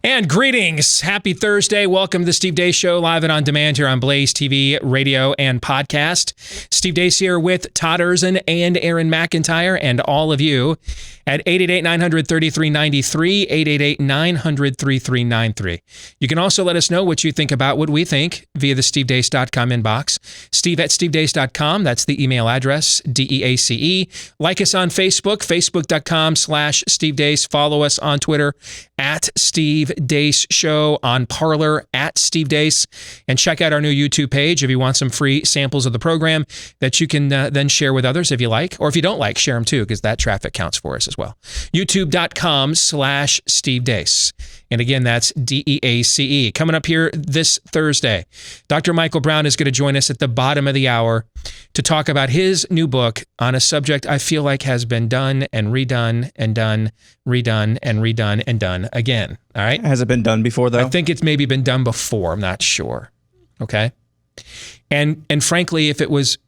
And greetings. Happy Thursday. Welcome to the Steve Deace Show, live and on demand here on BlazeTV, radio, and podcast. Steve Deace here with Todd Erzin and Aaron McIntyre and all of you at 888-900-3393, 888-900-3393. You can also let us know what you think about what we think via the stevedeace.com inbox. Steve at stevedeace.com. That's the email address, DEACE. Like us on Facebook, facebook.com/Steve Deace. Follow us on Twitter at Steve Deace Show, on Parler at Steve Deace, and check out our new YouTube page if you want some free samples of the program that you can then share with others if you like, or if you don't like, share them too, because that traffic counts for us as well. YouTube.com/Steve Deace. And again, that's DEACE. Coming up here this Thursday, Dr. Michael Brown is going to join us at the bottom of the hour to talk about his new book on a subject I feel like has been done and redone and done, redone and redone and done again. All right? Has it been done before, though? I think it's maybe been done before. I'm not sure. Okay? And frankly, if it was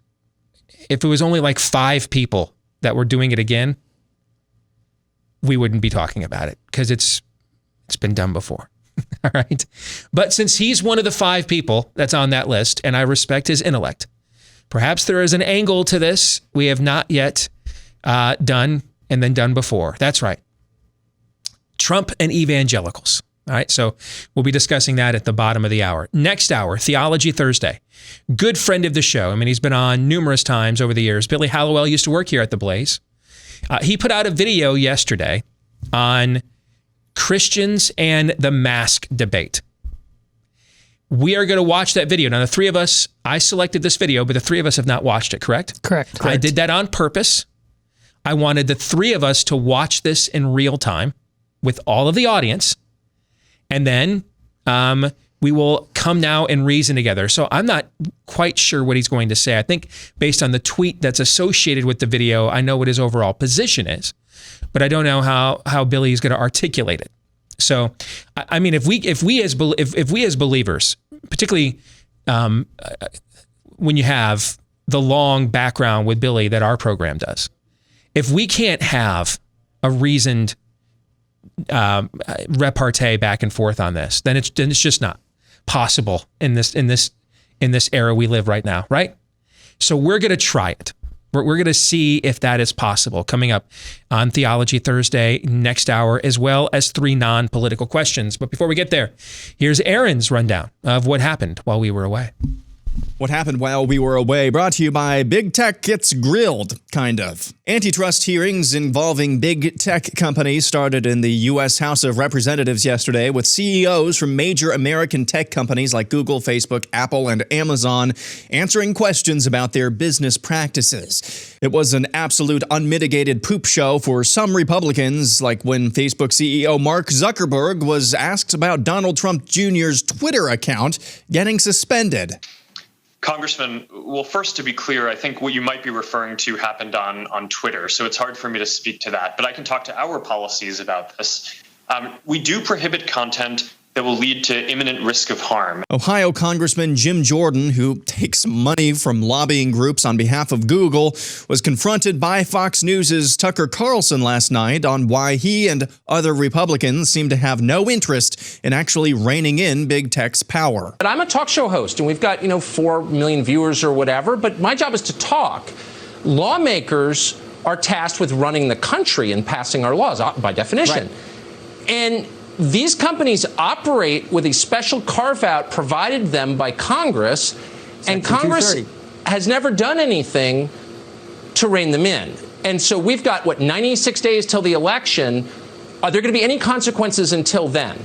only like 5 people that were doing it again, we wouldn't be talking about it because it's been done before. All right. But since he's one of the 5 people that's on that list, and I respect his intellect, perhaps there is an angle to this we have not yet done and then done before. That's right. Trump and evangelicals. All right. So we'll be discussing that at the bottom of the hour. Next hour, Theology Thursday. Good friend of the show. I mean, he's been on numerous times over the years. Billy Hallowell used to work here at the Blaze. He put out a video yesterday on Christians and the mask debate. We are going to watch that video. Now, the 3 of us, I selected this video, but the 3 of us have not watched it, correct? Correct. I did that on purpose. I wanted the 3 of us to watch this in real time with all of the audience, and then we will come now and reason together. So I'm not quite sure what he's going to say. I think based on the tweet that's associated with the video, I know what his overall position is, but I don't know how Billy is going to articulate it. So, I mean, if we as believers, particularly when you have the long background with Billy that our program does, if we can't have a reasoned repartee back and forth on this, then it's just not possible in this era we live right now, right? So we're going to try it. We're going to see if that is possible. Coming up on Theology Thursday next hour, as well as 3 non-political questions. But before we get there, here's Aaron's rundown of what happened while we were away. What happened while we were away, brought to you by Big Tech Gets Grilled, kind of. Antitrust hearings involving big tech companies started in the U.S. House of Representatives yesterday, with CEOs from major American tech companies like Google, Facebook, Apple, and Amazon answering questions about their business practices. It was an absolute unmitigated poop show for some Republicans, like when Facebook CEO Mark Zuckerberg was asked about Donald Trump Jr.'s Twitter account getting suspended. Congressman, well, first, to be clear, I think what you might be referring to happened on Twitter, so it's hard for me to speak to that. But I can talk to our policies about this. We do prohibit content that will lead to imminent risk of harm. Ohio Congressman Jim Jordan, who takes money from lobbying groups on behalf of Google, was confronted by Fox News' Tucker Carlson last night on why he and other Republicans seem to have no interest in actually reining in big tech's power. But I'm a talk show host, and we've got, 4 million viewers or whatever, but my job is to talk. Lawmakers are tasked with running the country and passing our laws, by definition. Right. And these companies operate with a special carve-out provided them by Congress, and Congress has never done anything to rein them in. And so we've got, 96 days till the election. Are there going to be any consequences until then?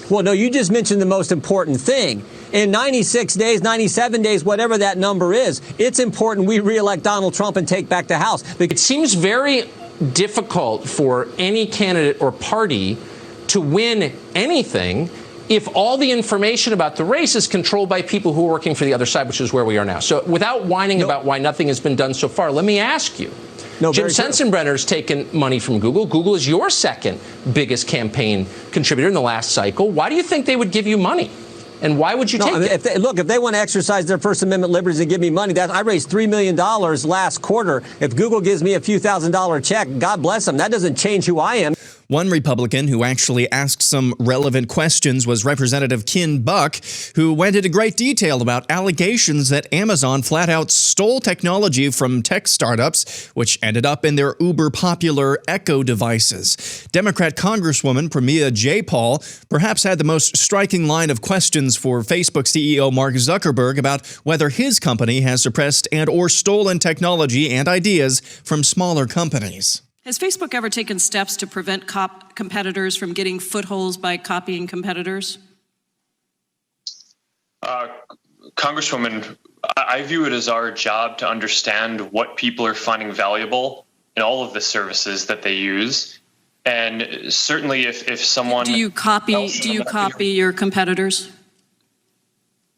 Well, no, you just mentioned the most important thing. In 96 days, 97 days, whatever that number is, it's important we reelect Donald Trump and take back the House. It seems very difficult for any candidate or party to win anything if all the information about the race is controlled by people who are working for the other side, which is where we are now. So without whining about why nothing has been done so far, let me ask you. Jim Sensenbrenner's taken money from Google. Google is your 2nd biggest campaign contributor in the last cycle. Why do you think they would give you money? And why would you take it? If they want to exercise their First Amendment liberties and give me money, I raised $3 million last quarter. If Google gives me a few $1,000 check, God bless them. That doesn't change who I am. One Republican who actually asked some relevant questions was Representative Ken Buck, who went into great detail about allegations that Amazon flat out stole technology from tech startups, which ended up in their uber-popular Echo devices. Democrat Congresswoman Pramila Jayapal perhaps had the most striking line of questions for Facebook CEO Mark Zuckerberg about whether his company has suppressed and or stolen technology and ideas from smaller companies. Has Facebook ever taken steps to prevent competitors from getting footholds by copying competitors? Congresswoman, I view it as our job to understand what people are finding valuable in all of the services that they use. And certainly if someone... Do you copy your competitors?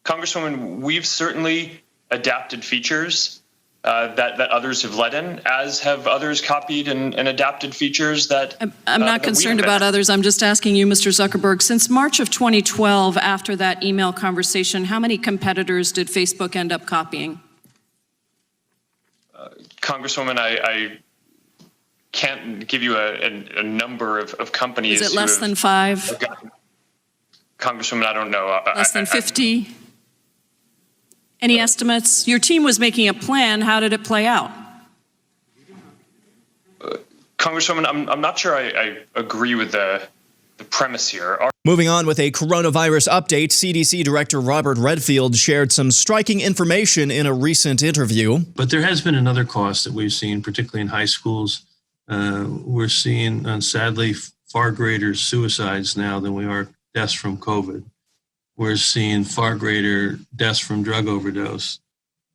Congresswoman, we've certainly adapted features that others have led in, as have others copied and adapted features that... I'm not concerned about others. I'm just asking you, Mr. Zuckerberg, since March of 2012, after that email conversation, how many competitors did Facebook end up copying? Congresswoman, I can't give you a number of companies. Is it less than 5? Congresswoman, I don't know. Less than 50? Any estimates? Your team was making a plan. How did it play out? Congresswoman, I'm not sure I agree with the premise here. Moving on with a coronavirus update, CDC Director Robert Redfield shared some striking information in a recent interview. But there has been another cost that we've seen, particularly in high schools. We're seeing, sadly, far greater suicides now than we are deaths from COVID. We're seeing far greater deaths from drug overdose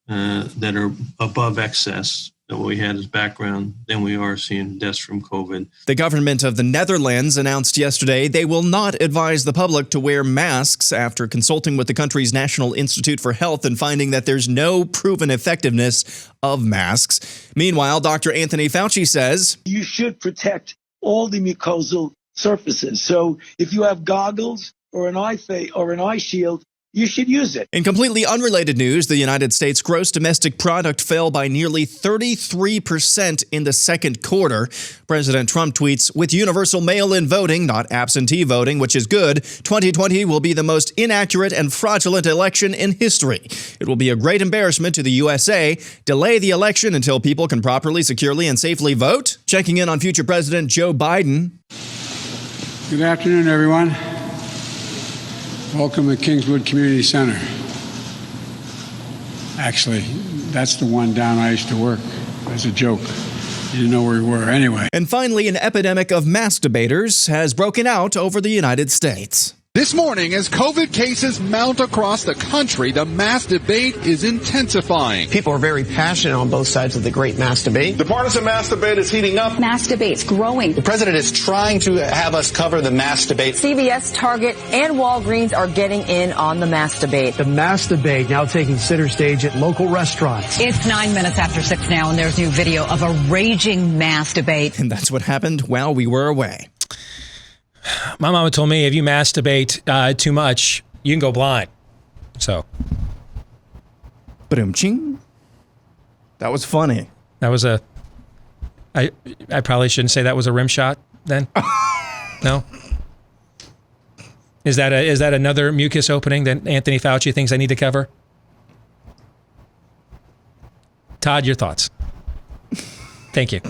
that are above excess that what we had as background than we are seeing deaths from COVID. The government of the Netherlands announced yesterday they will not advise the public to wear masks after consulting with the country's National Institute for Health and finding that there's no proven effectiveness of masks. Meanwhile, Dr. Anthony Fauci says, you should protect all the mucosal surfaces. So if you have goggles or an eye shield, you should use it. In completely unrelated news, the United States gross domestic product fell by nearly 33% in the second quarter. President Trump tweets, with universal mail-in voting, not absentee voting, which is good, 2020 will be the most inaccurate and fraudulent election in history. It will be a great embarrassment to the USA. Delay the election until people can properly, securely, and safely vote. Checking in on future President Joe Biden. Good afternoon, everyone. Welcome to Kingswood Community Center. Actually, that's the one down I used to work. As a joke. You didn't know where we were anyway. And finally, an epidemic of mask debaters has broken out over the United States. This morning, as COVID cases mount across the country, the mask debate is intensifying. People are very passionate on both sides of the great mask debate. The partisan mask debate is heating up. Mask debate's growing. The president is trying to have us cover the mask debate. CVS, Target, and Walgreens are getting in on the mask debate. The mask debate now taking center stage at local restaurants. It's 9 minutes after 6 now, and there's new video of a raging mask debate. And that's what happened while we were away. My mama told me if you masturbate too much, you can go blind. So. Ba-dum-ching. That was funny. That was I probably shouldn't say that was a rim shot then. No? Is that another mucus opening that Anthony Fauci thinks I need to cover? Todd, your thoughts. Thank you.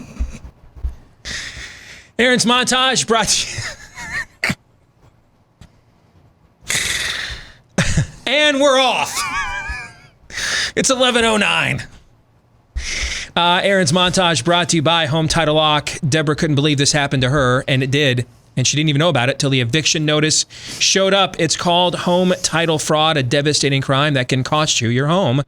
Aaron's montage brought to you. And we're off. It's 11:09. Aaron's montage brought to you by Home Title Lock. Deborah couldn't believe this happened to her, and it did. And she didn't even know about it till the eviction notice showed up. It's called home title fraud, a devastating crime that can cost you your home.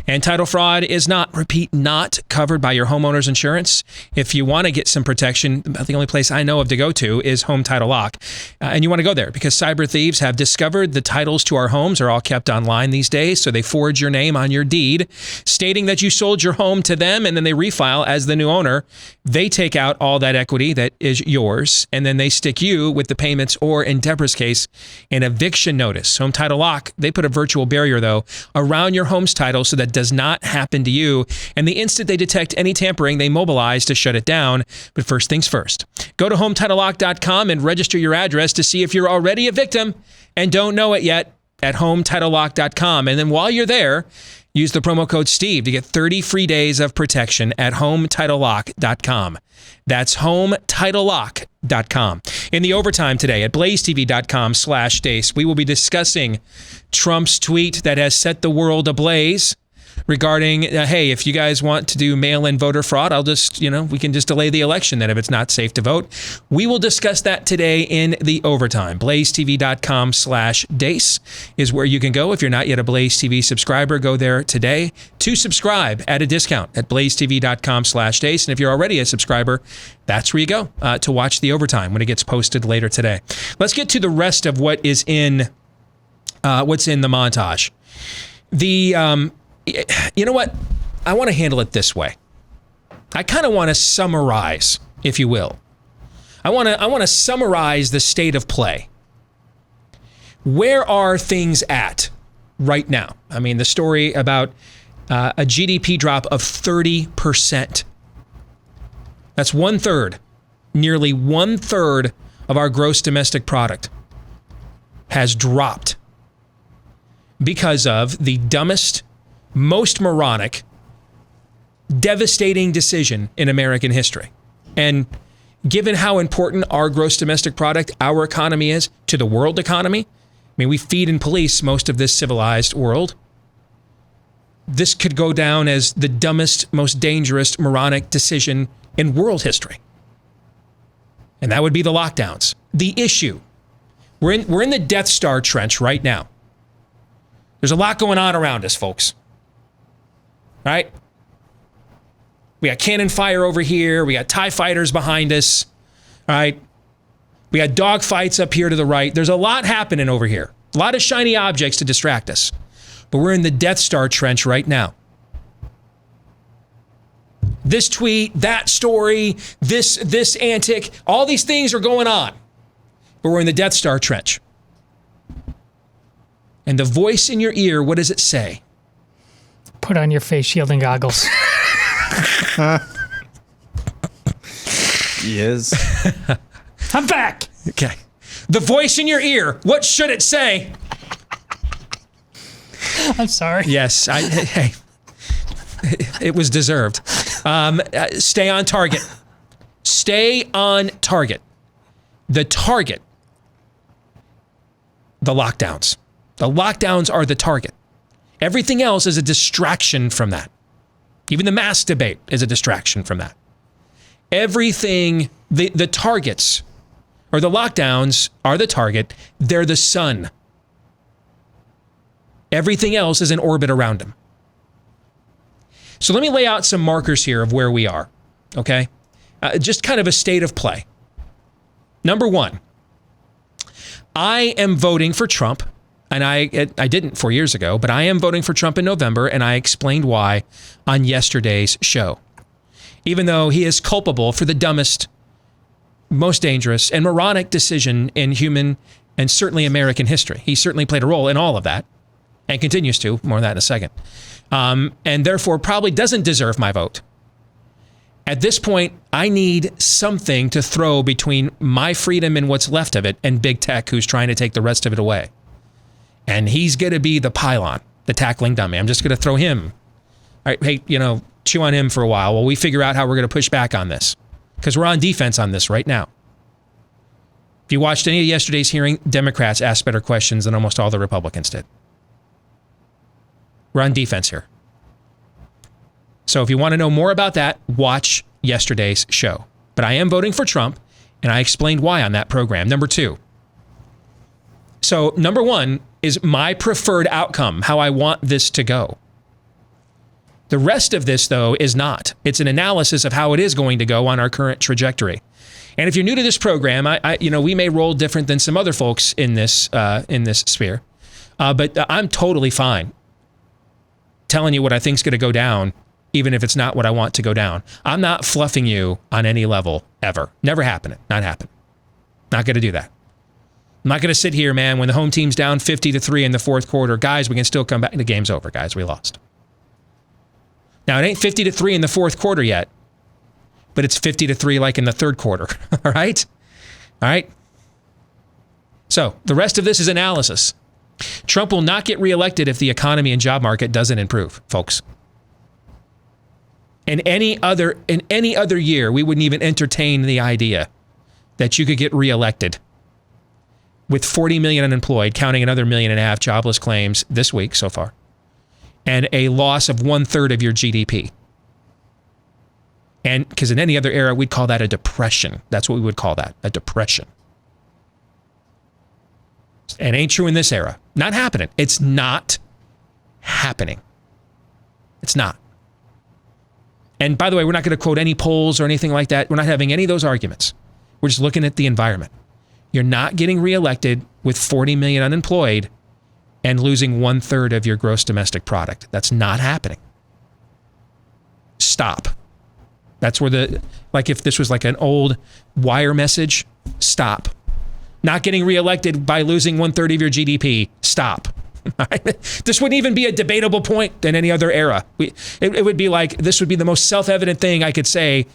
And title fraud is not covered by your homeowner's insurance. If you want to get some protection, the only place I know of to go to is Home Title Lock. And you want to go there because cyber thieves have discovered the titles to our homes are all kept online these days. So they forge your name on your deed, stating that you sold your home to them, and then they refile as the new owner. They take out all that equity that is yours, and then they stick you with the payments, or in Deborah's case, an eviction notice. Home Title Lock, they put a virtual barrier, though, around your home's title so that does not happen to you. And the instant they detect any tampering, they mobilize to shut it down. But first things first. Go to HomeTitleLock.com and register your address to see if you're already a victim and don't know it yet at HomeTitleLock.com. And then while you're there, use the promo code Steve to get 30 free days of protection at HomeTitleLock.com. That's HomeTitleLock.com. In the overtime today at BlazeTV.com/Deace, we will be discussing Trump's tweet that has set the world ablaze regarding, hey, if you guys want to do mail-in voter fraud, I'll just, we can just delay the election then if it's not safe to vote. We will discuss that today in the overtime. BlazeTV.com/Deace is where you can go. If you're not yet a Blaze TV subscriber, go there today to subscribe at a discount at BlazeTV.com/Deace. And if you're already a subscriber, that's where you go to watch the overtime when it gets posted later today. Let's get to the rest of what is in what's in the montage. You know what? I want to handle it this way. I kind of want to summarize, if you will. I want to summarize the state of play. Where are things at right now? I mean, the story about a GDP drop of 30%. That's nearly one third of our gross domestic product has dropped because of the dumbest, most moronic, devastating decision in American history. And given how important our gross domestic product, our economy is to the world economy, I mean, we feed and police most of this civilized world. This could go down as the dumbest, most dangerous, moronic decision in world history. And that would be the lockdowns. The issue, we're in the Death Star trench right now. There's a lot going on around us, folks. Right? We got cannon fire over here. We got TIE fighters behind us. All right? We got dog fights up here to the right. There's a lot happening over here. A lot of shiny objects to distract us. But we're in the Death Star trench right now. This tweet, that story, this antic, all these things are going on. But we're in the Death Star trench. And the voice in your ear, what does it say? Put on your face shielding goggles. Yes. I'm back. Okay. The voice in your ear, what should it say? I'm sorry. Yes. Hey. It was deserved. Stay on target. Stay on target. The target. The lockdowns. The lockdowns are the target. Everything else is a distraction from that. Even the mask debate is a distraction from that. Everything, the targets, or the lockdowns are the target. They're the sun. Everything else is in orbit around them. So let me lay out some markers here of where we are, okay? Just kind of a state of play. Number one, I am voting for Trump. And I didn't 4 years ago, but I am voting for Trump in November, and I explained why on yesterday's show. Even though he is culpable for the dumbest, most dangerous, and moronic decision in human and certainly American history. He certainly played a role in all of that, and continues to. More on that in a second. And therefore probably doesn't deserve my vote. At this point, I need something to throw between my freedom and what's left of it and big tech, who's trying to take the rest of it away. And he's going to be the pylon, the tackling dummy. I'm just going to throw him. All right, hey, chew on him for a while while we figure out how we're going to push back on this. Because we're on defense on this right now. If you watched any of yesterday's hearing, Democrats asked better questions than almost all the Republicans did. We're on defense here. So if you want to know more about that, watch yesterday's show. But I am voting for Trump, and I explained why on that program. Number two. So number one is my preferred outcome, how I want this to go. The rest of this, though, is not. It's an analysis of how it is going to go on our current trajectory. And if you're new to this program, we may roll different than some other folks in this sphere, but I'm totally fine telling you what I think is going to go down, even if it's not what I want to go down. I'm not fluffing you on any level ever. Never happening. Not happen. Not going to do that. I'm not going to sit here, man, when the home team's down 50-3 in the fourth quarter. Guys, we can still come back. The game's over, guys. We lost. Now, it ain't 50-3 in the fourth quarter yet, but it's 50-3 like in the third quarter. All right? All right? So the rest of this is analysis. Trump will not get reelected if the economy and job market doesn't improve, folks. In any other year, we wouldn't even entertain the idea that you could get reelected with 40 million unemployed, counting another 1.5 million jobless claims this week so far, and a loss of 1/3 of your GDP. And because in any other era, we'd call that a depression. That's what we would call that, a depression. It ain't true in this era. Not happening. It's not happening. It's not. And by the way, we're not going to quote any polls or anything like that. We're not having any of those arguments. We're just looking at the environment. You're not getting reelected with 40 million unemployed and losing 1/3 of your gross domestic product. That's not happening. Stop. That's where like if this was like an old wire message, stop. Not getting reelected by losing 1/3 of your GDP, stop. This wouldn't even be a debatable point in any other era. It would be like, this would be the most self-evident thing I could say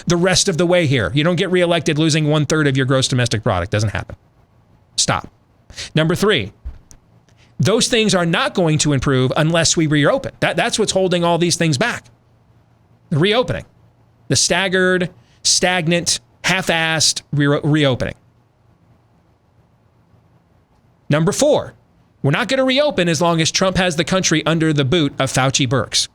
the rest of the way here. You don't get reelected losing 1/3 of your gross domestic product. Doesn't happen. Stop. Number 3, those things are not going to improve unless we reopen. That's what's holding all these things back. The reopening. The staggered, stagnant, half-assed reopening. Number 4, we're not going to reopen as long as Trump has the country under the boot of Fauci Birx.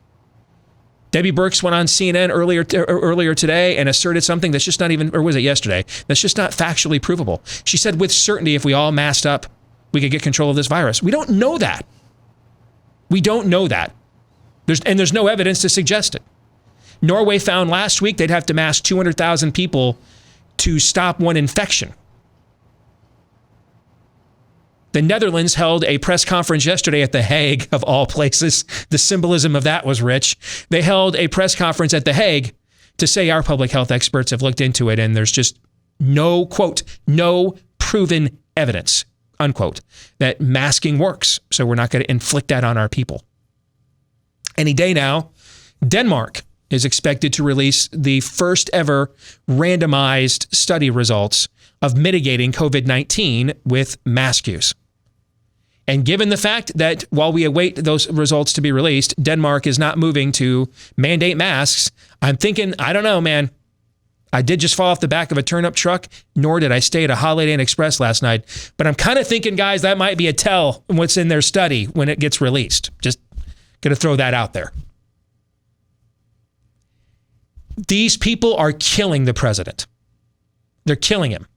Debbie Birx went on CNN earlier today and asserted something that's just not even, or was it yesterday, that's just not factually provable. She said with certainty if we all masked up, we could get control of this virus. We don't know that. We don't know that. There's no evidence to suggest it. Norway found last week they'd have to mask 200,000 people to stop one infection. The Netherlands held a press conference yesterday at The Hague, of all places. The symbolism of that was rich. They held a press conference at The Hague to say our public health experts have looked into it and there's just no, quote, no proven evidence, unquote, that masking works. So we're not going to inflict that on our people. Any day now, Denmark is expected to release the first ever randomized study results of mitigating COVID-19 with mask use. And given the fact that while we await those results to be released, Denmark is not moving to mandate masks, I'm thinking, I don't know, man. I did just fall off the back of a turnip truck, nor did I stay at a Holiday Inn Express last night. But I'm kind of thinking, guys, that might be a tell what's in their study when it gets released. Just going to throw that out there. These people are killing the president. They're killing him.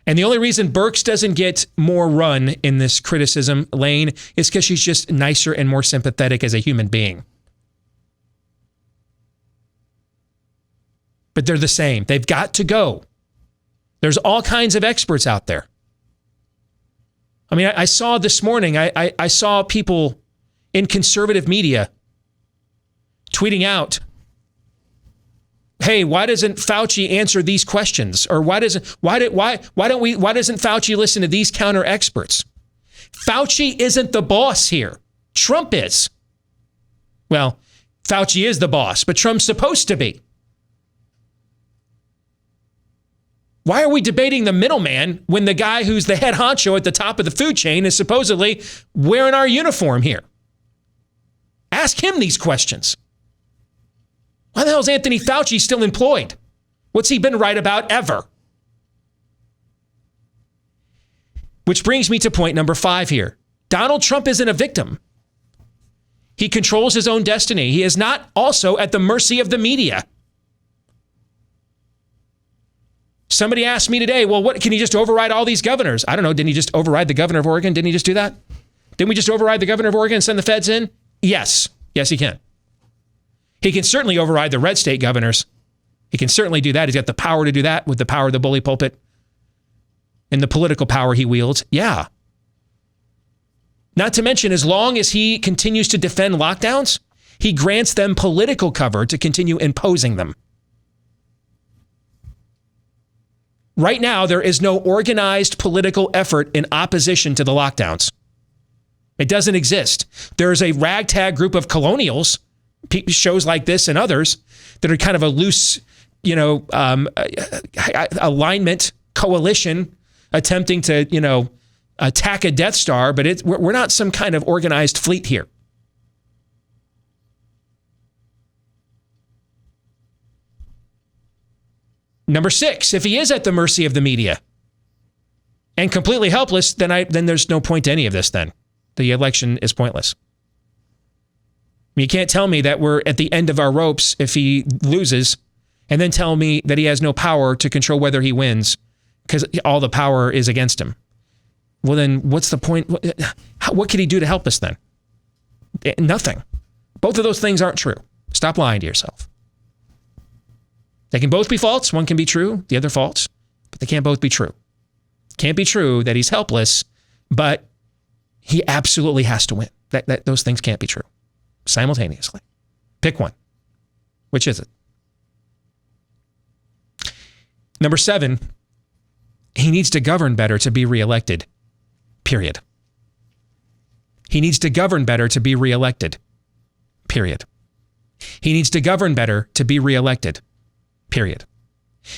And the only reason Birx doesn't get more run in this criticism lane is because she's just nicer and more sympathetic as a human being. But they're the same. They've got to go. There's all kinds of experts out there. I mean, I saw this morning, I saw people in conservative media tweeting out, hey, why doesn't Fauci answer these questions? Or why doesn't Fauci listen to these counter experts? Fauci isn't the boss here. Trump is. Well, Fauci is the boss, but Trump's supposed to be. Why are we debating the middleman when the guy who's the head honcho at the top of the food chain is supposedly wearing our uniform here? Ask him these questions. Why the hell is Anthony Fauci still employed? What's he been right about ever? Which brings me to point number 5 here. Donald Trump isn't a victim. He controls his own destiny. He is not also at the mercy of the media. Somebody asked me today, well, what can he just override all these governors? I don't know. Didn't he just override the governor of Oregon? Didn't he just do that? Didn't we just override the governor of Oregon and send the feds in? Yes. Yes, he can. He can certainly override the red state governors. He can certainly do that. He's got the power to do that with the power of the bully pulpit and the political power he wields. Yeah. Not to mention, as long as he continues to defend lockdowns, he grants them political cover to continue imposing them. Right now, there is no organized political effort in opposition to the lockdowns. It doesn't exist. There's a ragtag group of colonials, shows like this and others, that are kind of a loose, alignment coalition attempting to, attack a Death Star, but we're not some kind of organized fleet here. Number 6, if he is at the mercy of the media and completely helpless, then there's no point to any of this then. The election is pointless. You can't tell me that we're at the end of our ropes if he loses and then tell me that he has no power to control whether he wins because all the power is against him. Well, then what's the point? What could he do to help us then? Nothing. Both of those things aren't true. Stop lying to yourself. They can both be false. One can be true, the other false, but they can't both be true. It can't be true that he's helpless, but he absolutely has to win. Those things can't be true simultaneously. Pick one. Which is it? Number 7, he needs to govern better to be reelected. Period. He needs to govern better to be reelected. Period. He needs to govern better to be reelected. Period.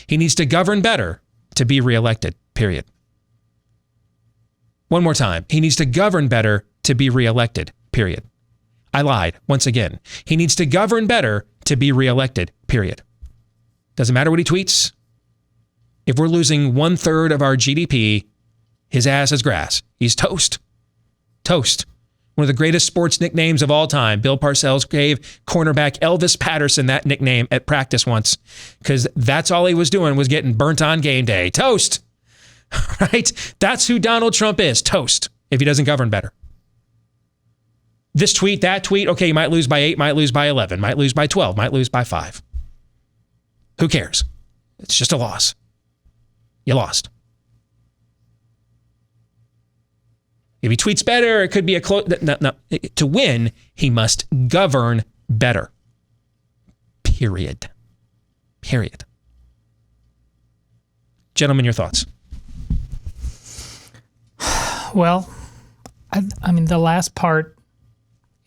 He needs to govern better to be reelected. Period. One more time. He needs to govern better to be reelected. Period. I lied. Once again. He needs to govern better to be reelected. Period. Doesn't matter what he tweets. If we're losing 1/3 of our GDP, his ass is grass. He's toast. Toast. One of the greatest sports nicknames of all time. Bill Parcells gave cornerback Elvis Patterson that nickname at practice once because that's all he was doing was getting burnt on game day. Toast. Right? That's who Donald Trump is. Toast. If he doesn't govern better. This tweet, that tweet, okay, he might lose by 8, might lose by 11, might lose by 12, might lose by 5. Who cares? It's just a loss. You lost. If he tweets better, it could be a close... No. To win, he must govern better. Period. Period. Gentlemen, your thoughts? Well, I mean, the last part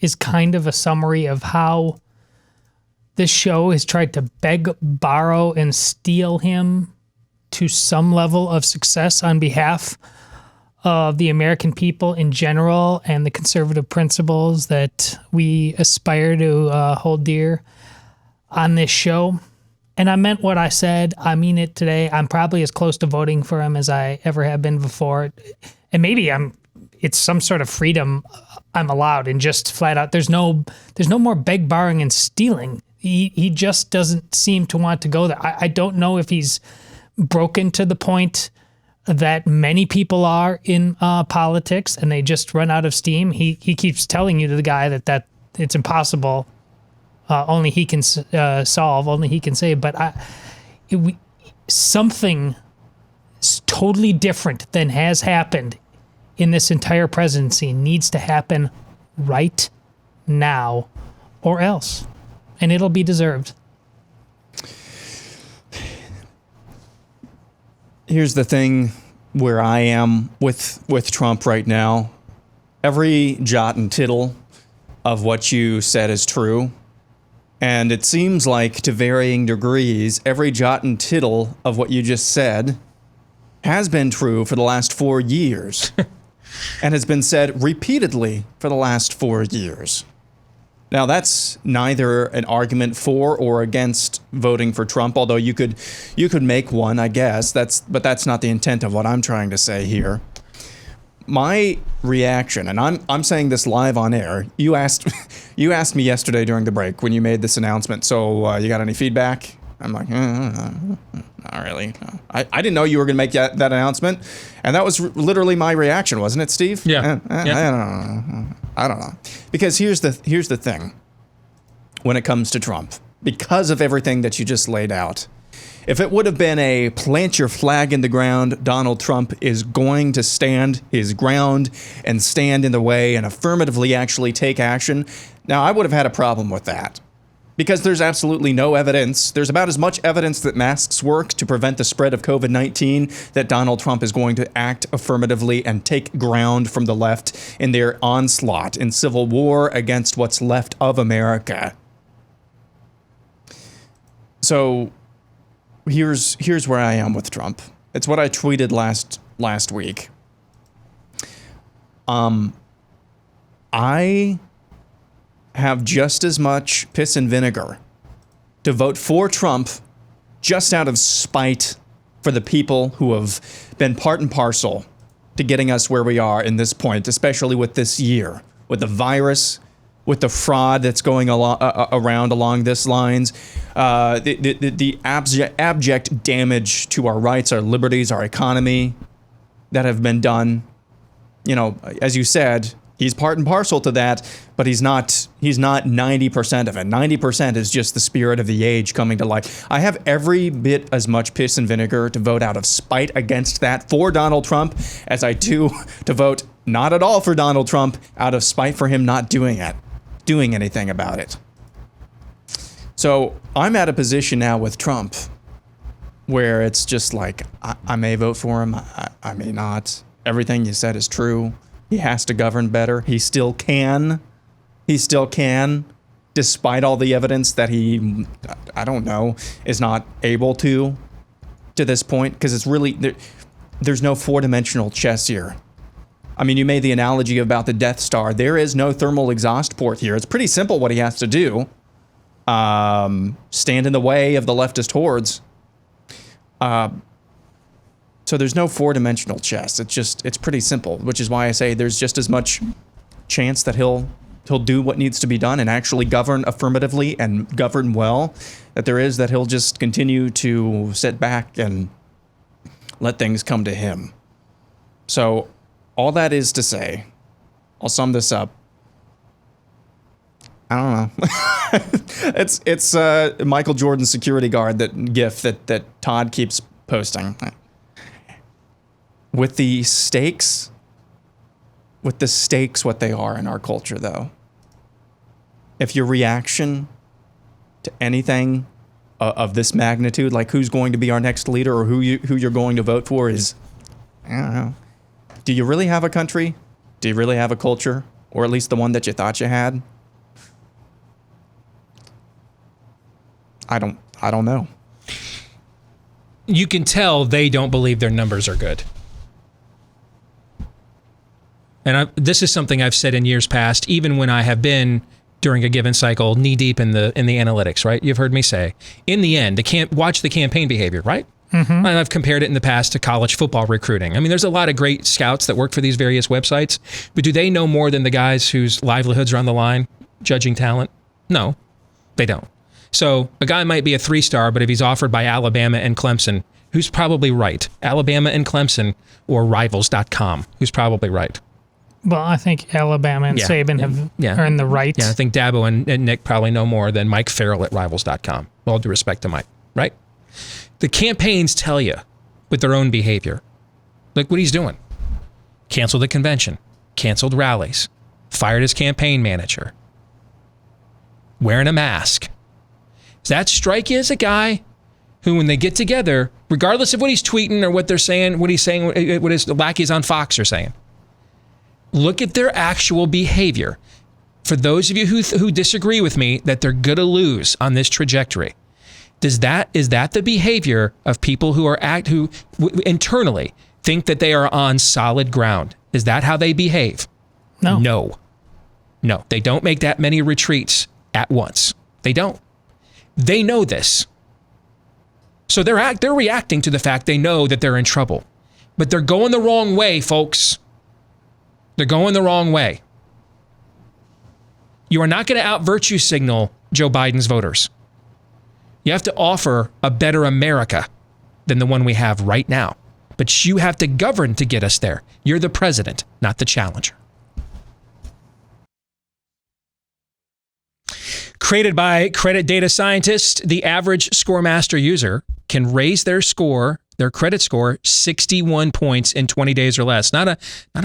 is kind of a summary of how this show has tried to beg, borrow, and steal him to some level of success on behalf of the American people in general and the conservative principles that we aspire to hold dear on this show. And I meant what I said. I mean it today. I'm probably as close to voting for him as I ever have been before. And maybe it's some sort of freedom I'm allowed and just flat out. There's no more beg, borrowing, and stealing. He just doesn't seem to want to go there. I don't know if he's broken to the point that many people are in politics and they just run out of steam. He keeps telling you to the guy that it's impossible. Only he can solve, only he can save. But something totally different than has happened in this entire presidency needs to happen right now or else. And it'll be deserved. Here's the thing where I am with Trump right now. Every jot and tittle of what you said is true. And it seems like, to varying degrees, every jot and tittle of what you just said has been true for the last 4 years and has been said repeatedly for the last 4 years. Now, that's neither an argument for or against voting for Trump, although you could make one, I guess. But that's not the intent of what I'm trying to say here. My reaction, and I'm saying this live on air. You asked me yesterday during the break when you made this announcement. So you got any feedback? I'm like, not really. I didn't know you were going to make that announcement, and that was literally my reaction, wasn't it, Steve? Yeah. I don't know. Because here's the thing. When it comes to Trump, because of everything that you just laid out, if it would have been a plant your flag in the ground, Donald Trump is going to stand his ground and stand in the way and affirmatively actually take action, now I would have had a problem with that. because there's absolutely no evidence. There's about as much evidence that masks work to prevent the spread of COVID-19 that Donald Trump is going to act affirmatively and take ground from the left in their onslaught in civil war against what's left of America. So here's where I am with Trump. It's what I tweeted last week. I have just as much piss and vinegar to vote for Trump just out of spite for the people who have been part and parcel to getting us where we are in this point, especially with this year, with the virus, with the fraud that's going around along this lines, the abject damage to our rights, our liberties, our economy that have been done. You know, as you said, he's part and parcel to that, but he's not 90% of it. 90% is just the spirit of the age coming to life. I have every bit as much piss and vinegar to vote out of spite against that for Donald Trump as I do to vote not at all for Donald Trump out of spite for him not doing anything about it. So I'm at a position now with Trump where it's just like, I may vote for him, I may not. Everything you said is true. He has to govern better. He still can. Despite all the evidence that he, I don't know, is not able to this point. Because it's really, there's no four-dimensional chess here. I mean, you made the analogy about the Death Star. There is no thermal exhaust port here. It's pretty simple what he has to do. Stand in the way of the leftist hordes. So there's no four-dimensional chess. It's pretty simple, which is why I say there's just as much chance that he'll do what needs to be done and actually govern affirmatively and govern well, that there is that he'll just continue to sit back and let things come to him. So all that is to say, I'll sum this up. I don't know. it's Michael Jordan's security guard, that gif that Todd keeps posting. With the stakes what they are in our culture, though. If your reaction to anything of this magnitude, like who's going to be our next leader or who you're going to vote for, is, I don't know. Do you really have a country? Do you really have a culture? Or at least the one that you thought you had? I don't know. You can tell they don't believe their numbers are good. And this is something I've said in years past, even when I have been during a given cycle knee deep in the analytics, right? You've heard me say, in the end, watch the campaign behavior, right? Mm-hmm. And I've compared it in the past to college football recruiting. I mean, there's a lot of great scouts that work for these various websites, but do they know more than the guys whose livelihoods are on the line judging talent? No, they don't. So a guy might be a 3-star, but if he's offered by Alabama and Clemson, who's probably right? Alabama and Clemson or Rivals.com, who's probably right? Well, I think Alabama and Saban have earned the right. Yeah, I think Dabo and Nick probably know more than Mike Farrell at Rivals.com. All due respect to Mike, right? The campaigns tell you with their own behavior. Look what he's doing. Canceled the convention. Canceled rallies. Fired his campaign manager. Wearing a mask. Does that strike you as a guy who, when they get together, regardless of what he's tweeting or what they're saying, what his lackeys on Fox are saying, look at their actual behavior. For those of you who disagree with me that they're going to lose on this trajectory, is that the behavior of people who internally think that they are on solid ground? Is that how they behave? No. They don't make that many retreats at once. They don't. They know this. So they're reacting to the fact they know that they're in trouble. But they're going the wrong way, folks. They're going the wrong way. You are not going to out-virtue signal Joe Biden's voters. You have to offer a better America than the one we have right now. But you have to govern to get us there. You're the president, not the challenger. Created by credit data scientists, the average Scoremaster user can raise their score their credit score 61 points in 20 days or less. Not a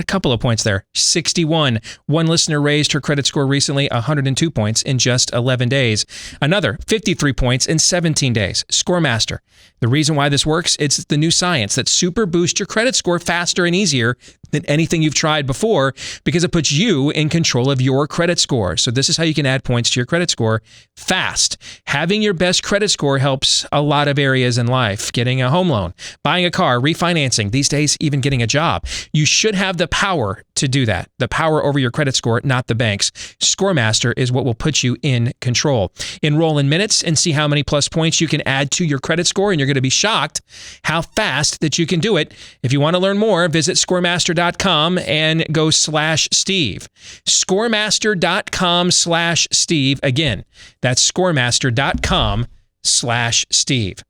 couple of points there, 61. One listener raised her credit score recently 102 points in just 11 days. Another 53 points in 17 days. ScoreMaster. The reason why this works, it's the new science that super boosts your credit score faster and easier than anything you've tried before because it puts you in control of your credit score. So this is how you can add points to your credit score fast. Having your best credit score helps a lot of areas in life. Getting a home loan, buying a car, refinancing, these days even getting a job. You should have the power to do that. The power over your credit score, not the banks. ScoreMaster is what will put you in control. Enroll in minutes and see how many plus points you can add to your credit score, and you're going to be shocked how fast that you can do it. If you want to learn more, visit scoremaster.com and go /Steve. Scoremaster.com/Steve. Again, that's scoremaster.com/Steve.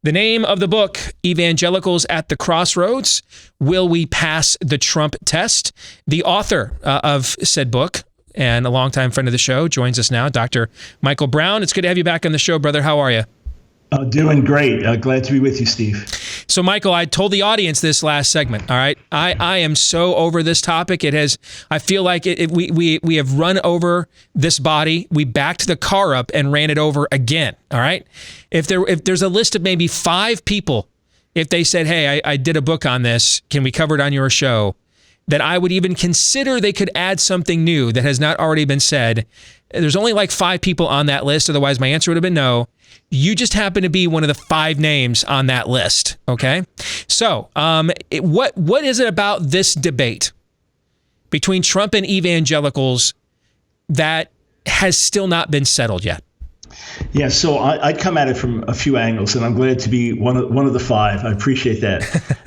The name of the book, Evangelicals at the Crossroads, Will We Pass the Trump Test? The author of said book and a longtime friend of the show joins us now, Dr. Michael Brown. It's good to have you back on the show, brother. How are you? Doing great. Glad to be with you, Steve. So, Michael, I told the audience this last segment, all right? I am so over this topic. I feel like we have run over this body. We backed the car up and ran it over again, all right? If there's a list of maybe 5 people, if they said, hey, I did a book on this, can we cover it on your show, that I would even consider they could add something new that has not already been said. There's only like 5 people on that list. Otherwise, my answer would have been no. You just happen to be one of the 5 names on that list, okay? So what is it about this debate between Trump and evangelicals that has still not been settled yet? Yeah, so I come at it from a few angles, and I'm glad to be one of the 5. I appreciate that.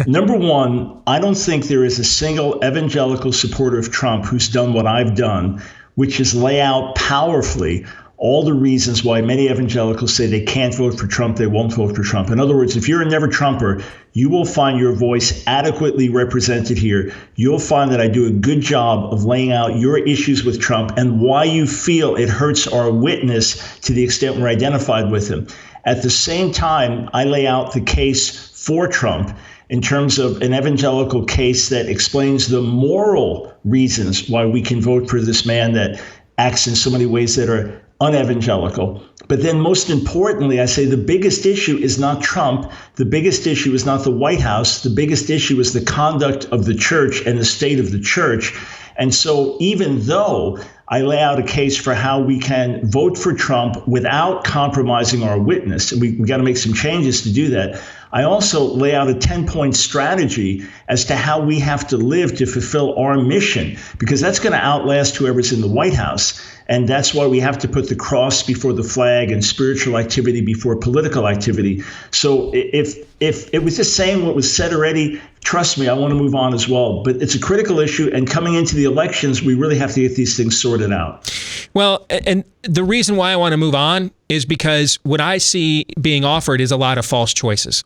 Number one, I don't think there is a single evangelical supporter of Trump who's done what I've done, which is lay out powerfully all the reasons why many evangelicals say they can't vote for Trump, they won't vote for Trump. In other words, if you're a never Trumper, you will find your voice adequately represented here. You'll find that I do a good job of laying out your issues with Trump and why you feel it hurts our witness to the extent we're identified with him. At the same time, I lay out the case for Trump in terms of an evangelical case that explains the moral reasons why we can vote for this man that acts in so many ways that are unevangelical. But then most importantly, I say the biggest issue is not Trump. The biggest issue is not the White House. The biggest issue is the conduct of the church and the state of the church. And so even though I lay out a case for how we can vote for Trump without compromising our witness, we got to make some changes to do that, I also lay out a 10-point strategy as to how we have to live to fulfill our mission, because that's going to outlast whoever's in the White House. And that's why we have to put the cross before the flag and spiritual activity before political activity. So if it was just saying what was said already, trust me, I want to move on as well. But it's a critical issue. And coming into the elections, we really have to get these things sorted out. Well, and the reason why I want to move on is because what I see being offered is a lot of false choices.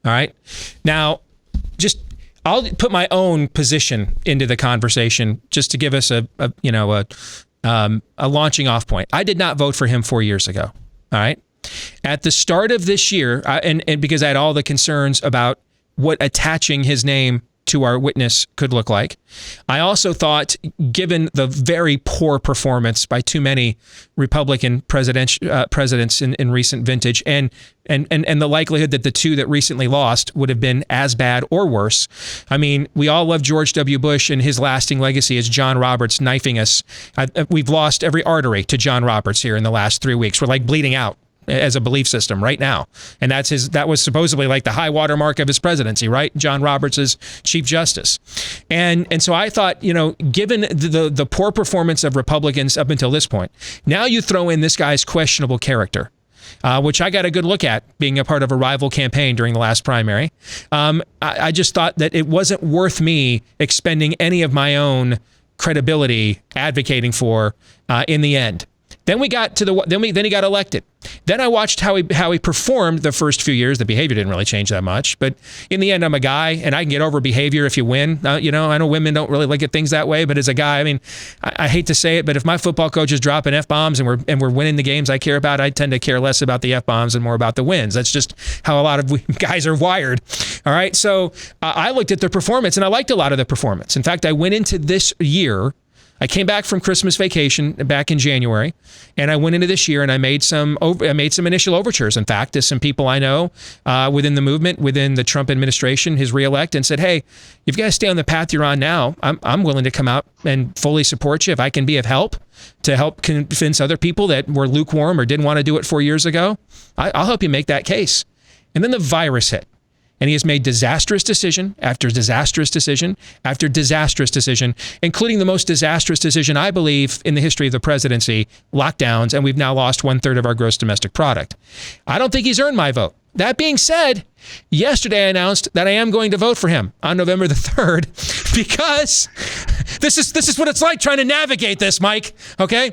All right. Now, I'll put my own position into the conversation just to give us a launching off point. I did not vote for him 4 years ago. All right. At the start of this year, and because I had all the concerns about what attaching his name to our witness could look like, I also thought, given the very poor performance by too many Republican presidents in recent vintage, and the likelihood that the 2 that recently lost would have been as bad or worse. I mean, we all love George W. Bush, and his lasting legacy is John Roberts knifing us. We've lost every artery to John Roberts here in the last 3 weeks. We're like bleeding out as a belief system right now. And that was supposedly like the high watermark of his presidency, right? John Roberts as Chief Justice. And so I thought, given the poor performance of Republicans up until this point, now you throw in this guy's questionable character, which I got a good look at being a part of a rival campaign during the last primary. I just thought that it wasn't worth me expending any of my own credibility advocating for in the end. Then we got to then he got elected. Then I watched how he performed the first few years. The behavior didn't really change that much, but in the end, I'm a guy, and I can get over behavior if you win. I know women don't really look at things that way, but as a guy, I mean, I hate to say it, but if my football coach is dropping F-bombs and we're winning the games I care about, I tend to care less about the F-bombs and more about the wins. That's just how a lot of guys are wired. All right, so I looked at the performance, and I liked a lot of the performance. In fact, I went into this year. I came back from Christmas vacation back in January, and I went into this year and I made some initial overtures, in fact, to some people I know within the movement, within the Trump administration, his reelect, and said, hey, you've got to stay on the path you're on now. I'm willing to come out and fully support you if I can be of help to help convince other people that were lukewarm or didn't want to do it 4 years ago. I'll help you make that case. And then the virus hit. And he has made disastrous decision after disastrous decision after disastrous decision, including the most disastrous decision, I believe, in the history of the presidency, lockdowns, and we've now lost 1/3 of our gross domestic product. I don't think he's earned my vote. That being said, yesterday I announced that I am going to vote for him on November the 3rd because this is what it's like trying to navigate this, Mike, okay?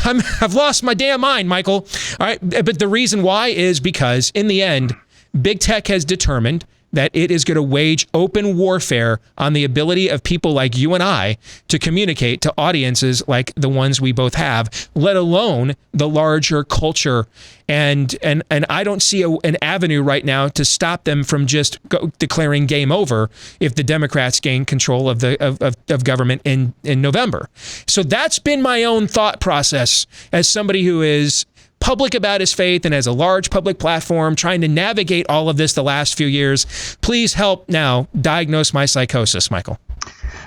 I've lost my damn mind, Michael. All right, but the reason why is because in the end, Big Tech has determined that it is going to wage open warfare on the ability of people like you and I to communicate to audiences like the ones we both have, let alone the larger culture. And I don't see an avenue right now to stop them from just declaring game over if the Democrats gain control of of government in November. So that's been my own thought process as somebody who is public about his faith and has a large public platform, trying to navigate all of this the last few years. Please help now diagnose my psychosis, Michael.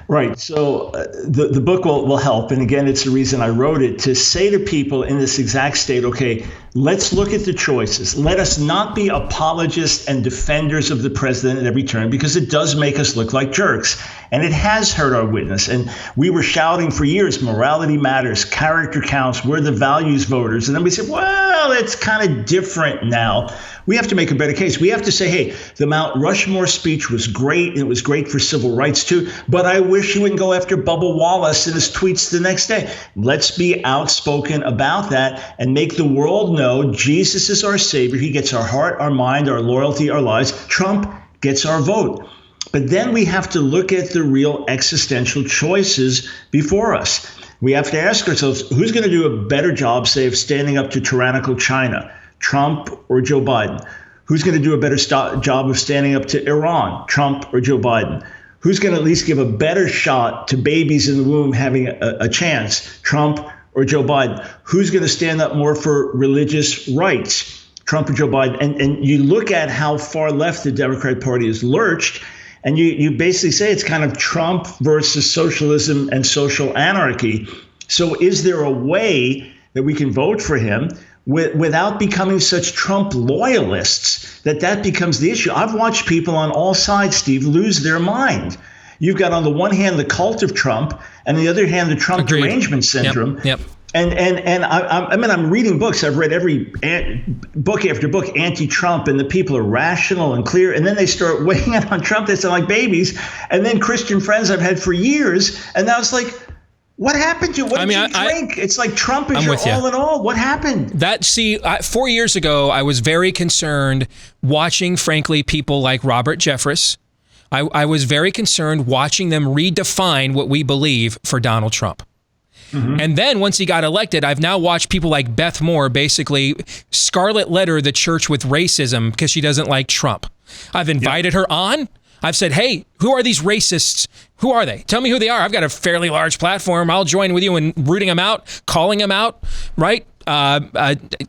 Right. So the book will help. And again, it's the reason I wrote it, to say to people in this exact state, okay, let's look at the choices. Let us not be apologists and defenders of the president at every turn, because it does make us look like jerks. And it has hurt our witness. And we were shouting for years, morality matters, character counts, we're the values voters. And then we said, well, it's kind of different now. We have to make a better case. We have to say, hey, the Mount Rushmore speech was great, and it was great for civil rights too, but I wish you wouldn't go after Bubba Wallace in his tweets the next day. Let's be outspoken about that and make the world know Jesus is our Savior. He gets our heart, our mind, our loyalty, our lives. Trump gets our vote. But then we have to look at the real existential choices before us. We have to ask ourselves, who's going to do a better job, say, of standing up to tyrannical China? Trump or Joe Biden? Who's going to do a better job of standing up to Iran? Trump or Joe Biden? Who's going to at least give a better shot to babies in the womb having a chance? Trump or Joe Biden? Who's going to stand up more for religious rights? Trump or Joe Biden? And you look at how far left the Democratic Party has lurched, and you basically say it's kind of Trump versus socialism and social anarchy. So is there a way that we can vote for him without becoming such Trump loyalists that becomes the issue? I've watched people on all sides, Steve, lose their mind. You've got on the one hand the cult of Trump, and on the other hand the Trump derangement syndrome. Yep. And I'm reading books. I've read every book after book, anti-Trump, and the people are rational and clear. And then they start weighing in on Trump. They sound like babies. And then Christian friends I've had for years, and now it's like, what happened to you? What did you drink? It's like Trump is your all in all. What happened? 4 years ago, I was very concerned watching, frankly, people like Robert Jeffress. I was very concerned watching them redefine what we believe for Donald Trump. Mm-hmm. And then once he got elected, I've now watched people like Beth Moore basically scarlet letter the church with racism because she doesn't like Trump. I've invited her on. I've said, hey, who are these racists? Who are they? Tell me who they are. I've got a fairly large platform. I'll join with you in rooting them out, calling them out, right?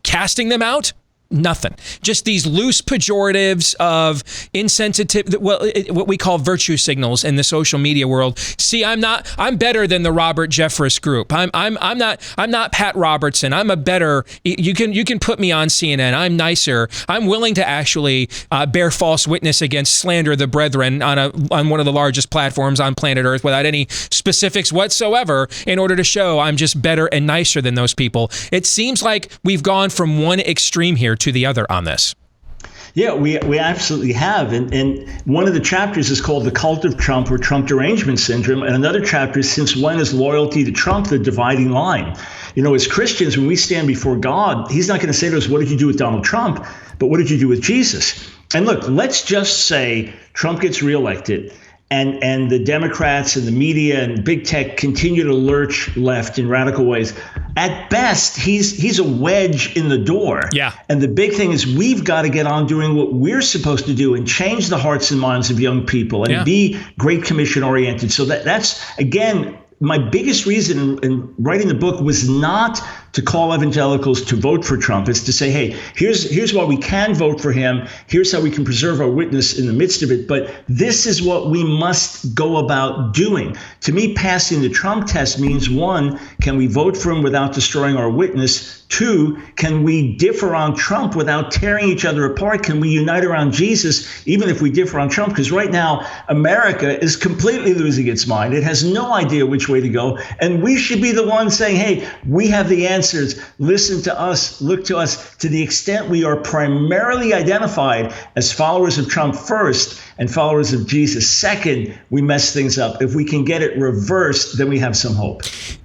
Casting them out. Nothing. Just these loose pejoratives of insensitive, what we call virtue signals in the social media world. See, I'm better than the Robert Jeffress group. I'm not Pat Robertson. I'm a better, you can put me on CNN. I'm nicer. I'm willing to actually bear false witness against slander the brethren on one of the largest platforms on planet Earth without any specifics whatsoever in order to show I'm just better and nicer than those people. It seems like we've gone from one extreme here to the other on this. Yeah, we absolutely have. And one of the chapters is called The Cult of Trump, or Trump Derangement Syndrome. And another chapter is Since When is Loyalty to Trump the Dividing Line? You know, as Christians, when we stand before God, he's not going to say to us, what did you do with Donald Trump? But what did you do with Jesus? And look, let's just say Trump gets reelected and the Democrats and the media and big tech continue to lurch left in radical ways. At best, he's a wedge in the door. Yeah. And the big thing is we've got to get on doing what we're supposed to do and change the hearts and minds of young people and be Great Commission oriented. So that's, again, my biggest reason in writing the book was not to call evangelicals to vote for Trump. It's to say, hey, here's why we can vote for him. Here's how we can preserve our witness in the midst of it. But this is what we must go about doing. To me, passing the Trump test means, one, can we vote for him without destroying our witness? Two, can we differ on Trump without tearing each other apart? Can we unite around Jesus, even if we differ on Trump? Because right now, America is completely losing its mind. It has no idea which way to go. And we should be the ones saying, hey, we have the answers. Listen to us, look to us. To the extent we are primarily identified as followers of Trump first and followers of Jesus second, we mess things up. If we can get it reversed, then we have some hope.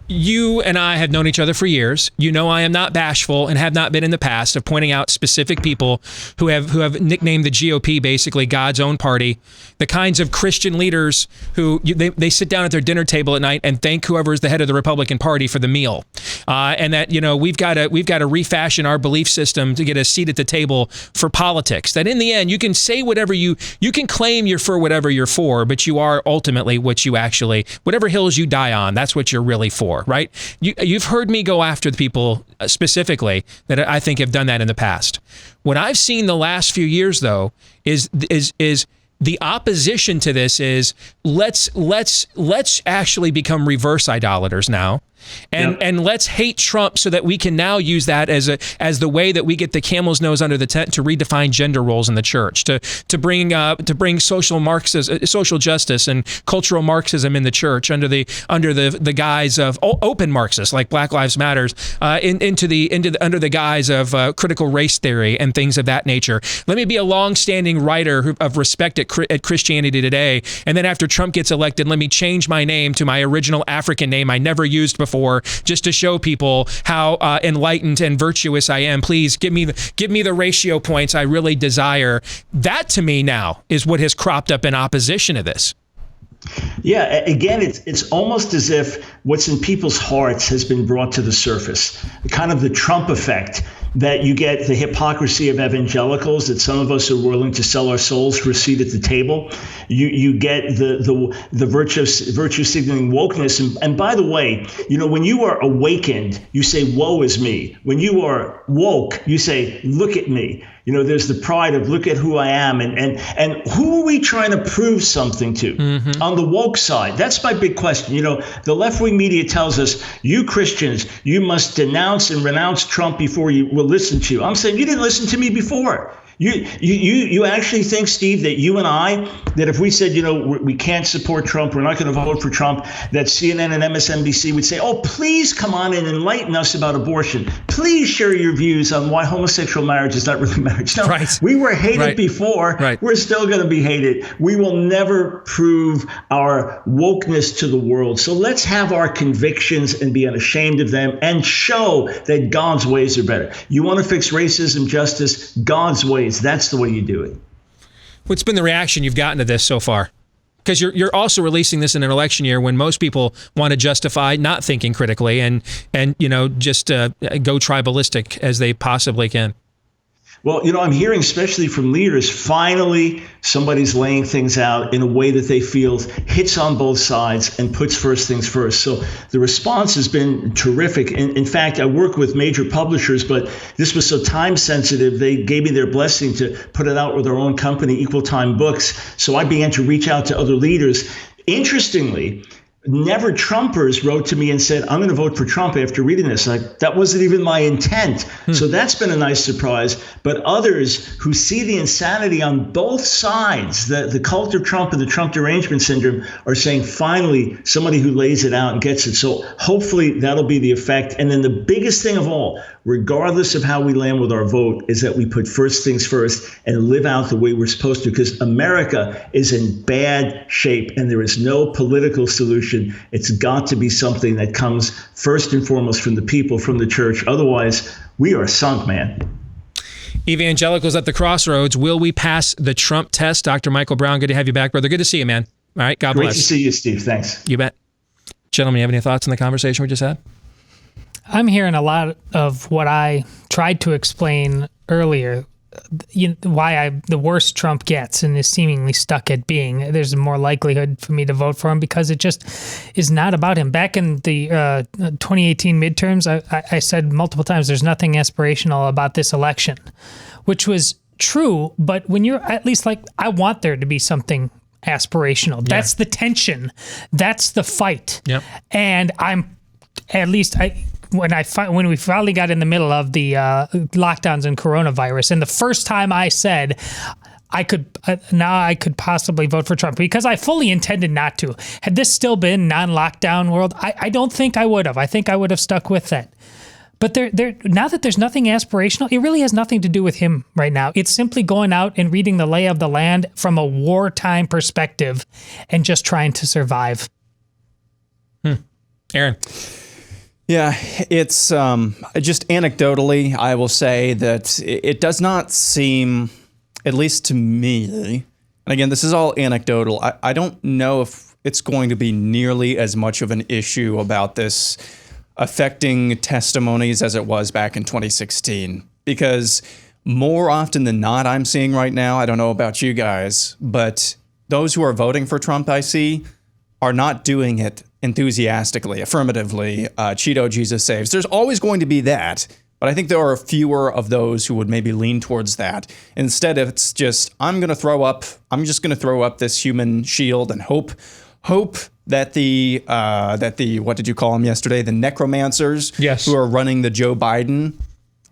You and I have known each other for years. You know I am not bashful and have not been in the past of pointing out specific people who have nicknamed the GOP basically God's own party, the kinds of Christian leaders who they sit down at their dinner table at night and thank whoever is the head of the Republican Party for the meal, and that we've got to refashion our belief system to get a seat at the table for politics. That in the end you can say whatever you can claim you're for whatever you're for, but you are ultimately what you actually, whatever hills you die on, that's what you're really for. Right? You've heard me go after the people specifically that I think have done that in the past. What I've seen the last few years, though, is the opposition to this is let's actually become reverse idolaters now. And let's hate Trump so that we can now use that as the way that we get the camel's nose under the tent to redefine gender roles in the church, to bring social justice and cultural Marxism in the church under the guise of open Marxists like Black Lives Matters under the guise of critical race theory and things of that nature. Let me be a long-standing writer of respect at Christianity Today, and then after Trump gets elected, let me change my name to my original African name I never used before, just to show people how enlightened and virtuous I am. Please give me the ratio points I really desire. That to me now is what has cropped up in opposition to this. Yeah, again, it's almost as if what's in people's hearts has been brought to the surface, kind of the Trump effect, that you get the hypocrisy of evangelicals, that some of us are willing to sell our souls for a seat at the table. You get the virtue signaling wokeness. And by the way, when you are awakened, you say, woe is me. When you are woke, you say, look at me. There's the pride of look at who I am. And who are we trying to prove something to? Mm-hmm. On the woke side? That's my big question. The left-wing media tells us, you Christians, you must denounce and renounce Trump before you will listen to you. I'm saying you didn't listen to me before. You actually think, Steve, that you and I, that if we said, we can't support Trump, we're not going to vote for Trump, that CNN and MSNBC would say, oh, please come on and enlighten us about abortion. Please share your views on why homosexual marriage is not really marriage. No, right. We were hated before. Right. We're still going to be hated. We will never prove our wokeness to the world. So let's have our convictions and be unashamed of them and show that God's ways are better. You want to fix racism, justice, God's ways. That's the way you do it. What's been the reaction you've gotten to this so far? Because you're also releasing this in an election year when most people want to justify not thinking critically and just go tribalistic as they possibly can. Well, I'm hearing, especially from leaders, finally somebody's laying things out in a way that they feel hits on both sides and puts first things first. So the response has been terrific. In fact, I work with major publishers, but this was so time sensitive, they gave me their blessing to put it out with our own company, Equal Time Books. So I began to reach out to other leaders. Interestingly, never Trumpers wrote to me and said, I'm going to vote for Trump after reading this. Like, that wasn't even my intent. So that's been a nice surprise. But others who see the insanity on both sides, the cult of Trump and the Trump derangement syndrome, are saying, finally, somebody who lays it out and gets it. So hopefully that'll be the effect. And then the biggest thing of all, regardless of how we land with our vote, is that we put first things first and live out the way we're supposed to, because America is in bad shape and there is no political solution. It's got to be something that comes first and foremost from the people, from the church. Otherwise, we are sunk, man. Evangelicals at the crossroads. Will we pass the Trump test? Dr. Michael Brown, good to have you back, brother. Good to see you, man. All right, God bless. Great to see you, Steve. Thanks. You bet. Gentlemen, you have any thoughts on the conversation we just had? I'm hearing a lot of what I tried to explain earlier, the worse Trump gets and is seemingly stuck at being, there's more likelihood for me to vote for him because it just is not about him. Back in the 2018 midterms, I said multiple times, there's nothing aspirational about this election, which was true. But when you're at least like, I want there to be something aspirational. Yeah. That's the tension. That's the fight. Yep. And when we finally got in the middle of the lockdowns and coronavirus, and the first time I said I could possibly vote for Trump, because I fully intended not to. Had this still been non-lockdown world, I don't think I would have. I think I would have stuck with that. But now that there's nothing aspirational, it really has nothing to do with him right now. It's simply going out and reading the lay of the land from a wartime perspective and just trying to survive. Aaron. Yeah, it's just anecdotally, I will say that it does not seem, at least to me, and again, this is all anecdotal, I don't know if it's going to be nearly as much of an issue about this affecting testimonies as it was back in 2016. Because more often than not, I'm seeing right now, I don't know about you guys, but those who are voting for Trump, I see, are not doing it enthusiastically, affirmatively, Cheeto Jesus saves. There's always going to be that, but I think there are fewer of those who would maybe lean towards that. Instead, it's just, I'm just going to throw up this human shield and hope that the what did you call them yesterday? The necromancers, yes, who are running the Joe Biden.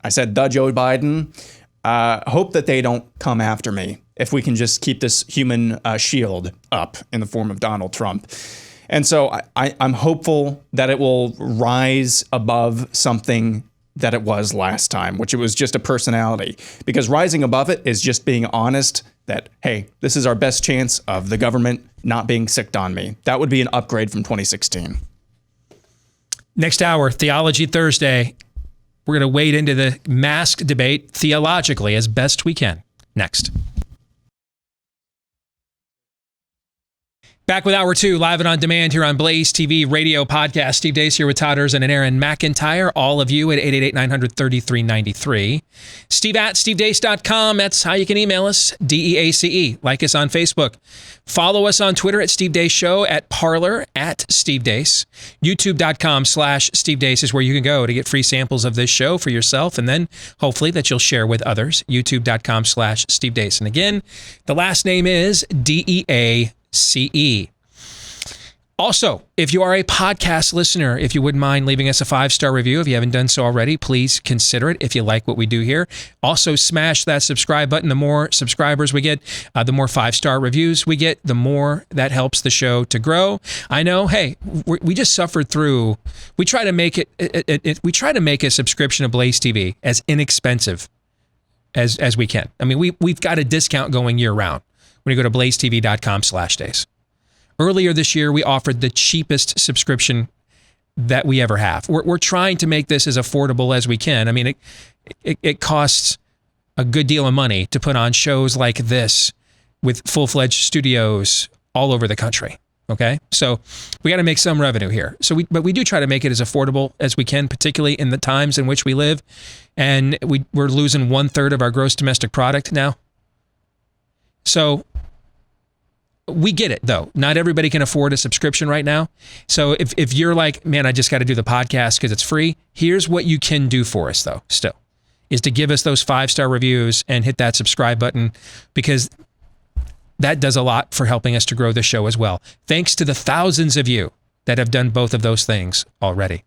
I said the Joe Biden. Hope that they don't come after me if we can just keep this human shield up in the form of Donald Trump. And so I'm hopeful that it will rise above something that it was last time, which it was just a personality. Because rising above it is just being honest that, hey, this is our best chance of the government not being sicked on me. That would be an upgrade from 2016. Next hour, Theology Thursday. We're going to wade into the mask debate theologically as best we can. Next. Back with Hour 2, live and on demand here on Blaze TV, radio, podcast. Steve Deace here with Todd Erzen and Aaron McIntyre. All of you at 888-900-3393. Steve at stevedeace.com. That's how you can email us, DEACE. Like us on Facebook. Follow us on Twitter at Steve Deace Show, at Parler, at Steve Deace. YouTube.com/Steve Deace is where you can go to get free samples of this show for yourself, and then hopefully that you'll share with others. YouTube.com/Steve Deace. And again, the last name is DEACE. Also, if you are a podcast listener, if you wouldn't mind leaving us a 5-star review, if you haven't done so already, please consider it if you like what we do here. Also, smash that subscribe button. The more subscribers we get, the more 5-star reviews we get, the more that helps the show to grow. I know, hey, we just suffered through, we try to make we try to make a subscription of Blaze TV as inexpensive as we can. I mean, we've got a discount going year round when you go to blazetv.com/days. Earlier this year, we offered the cheapest subscription that we ever have. We're trying to make this as affordable as we can. I mean, it costs a good deal of money to put on shows like this with full-fledged studios all over the country. Okay, so we got to make some revenue here. But we do try to make it as affordable as we can, particularly in the times in which we live. And we're losing 1/3 of our gross domestic product now. So we get it, though. Not everybody can afford a subscription right now. So if you're like, man, I just got to do the podcast because it's free, here's what you can do for us, though, still, is to give us those 5-star reviews and hit that subscribe button, because that does a lot for helping us to grow the show as well. Thanks to the thousands of you that have done both of those things already.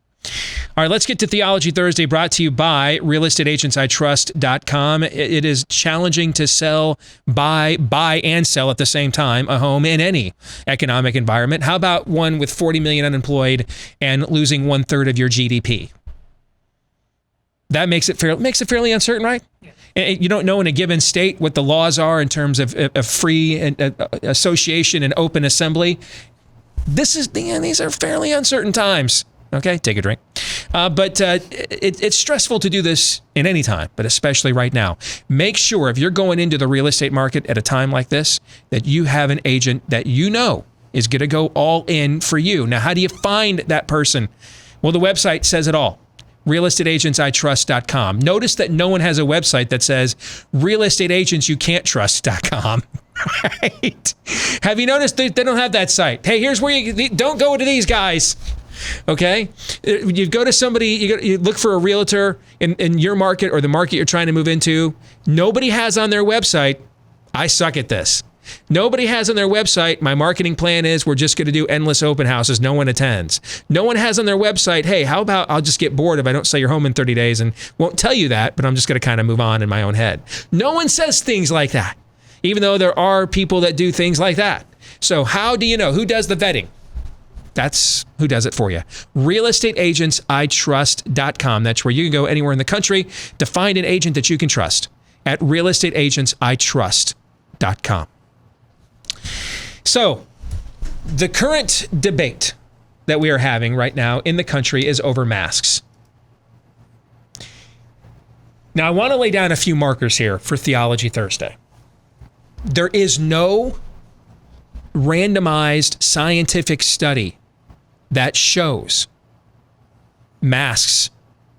All right, let's get to Theology Thursday, brought to you by realestateagentsitrust.com. It is challenging to sell, buy and sell at the same time a home in any economic environment. How about one with 40 million unemployed and losing 1/3 of your GDP? That makes it fairly uncertain, right? Yeah. You don't know in a given state what the laws are in terms of free association and open assembly. These are fairly uncertain times. Okay, take a drink. But it's stressful to do this in any time, but especially right now. Make sure if you're going into the real estate market at a time like this, that you have an agent that you know is going to go all in for you. Now, how do you find that person? Well, the website says it all. realestateagentsitrust.com. Notice that no one has a website that says realestateagentsYouCan'tTrust.com. Right? Have you noticed they don't have that site? Hey, here's where you don't go to these guys. Okay, you go to somebody, you look for a realtor in your market or the market you're trying to move into. Nobody has on their website, I suck at this. Nobody has on their website, my marketing plan is we're just going to do endless open houses. No one attends. No one has on their website, hey, how about I'll just get bored if I don't sell your home in 30 days and won't tell you that, but I'm just going to kind of move on in my own head. No one says things like that, even though there are people that do things like that. So how do you know? Who does the vetting? That's who does it for you. realestateagentsitrust.com. That's where you can go anywhere in the country to find an agent that you can trust at realestateagentsitrust.com. So, the current debate that we are having right now in the country is over masks. Now, I want to lay down a few markers here for Theology Thursday. There is no randomized scientific study that shows masks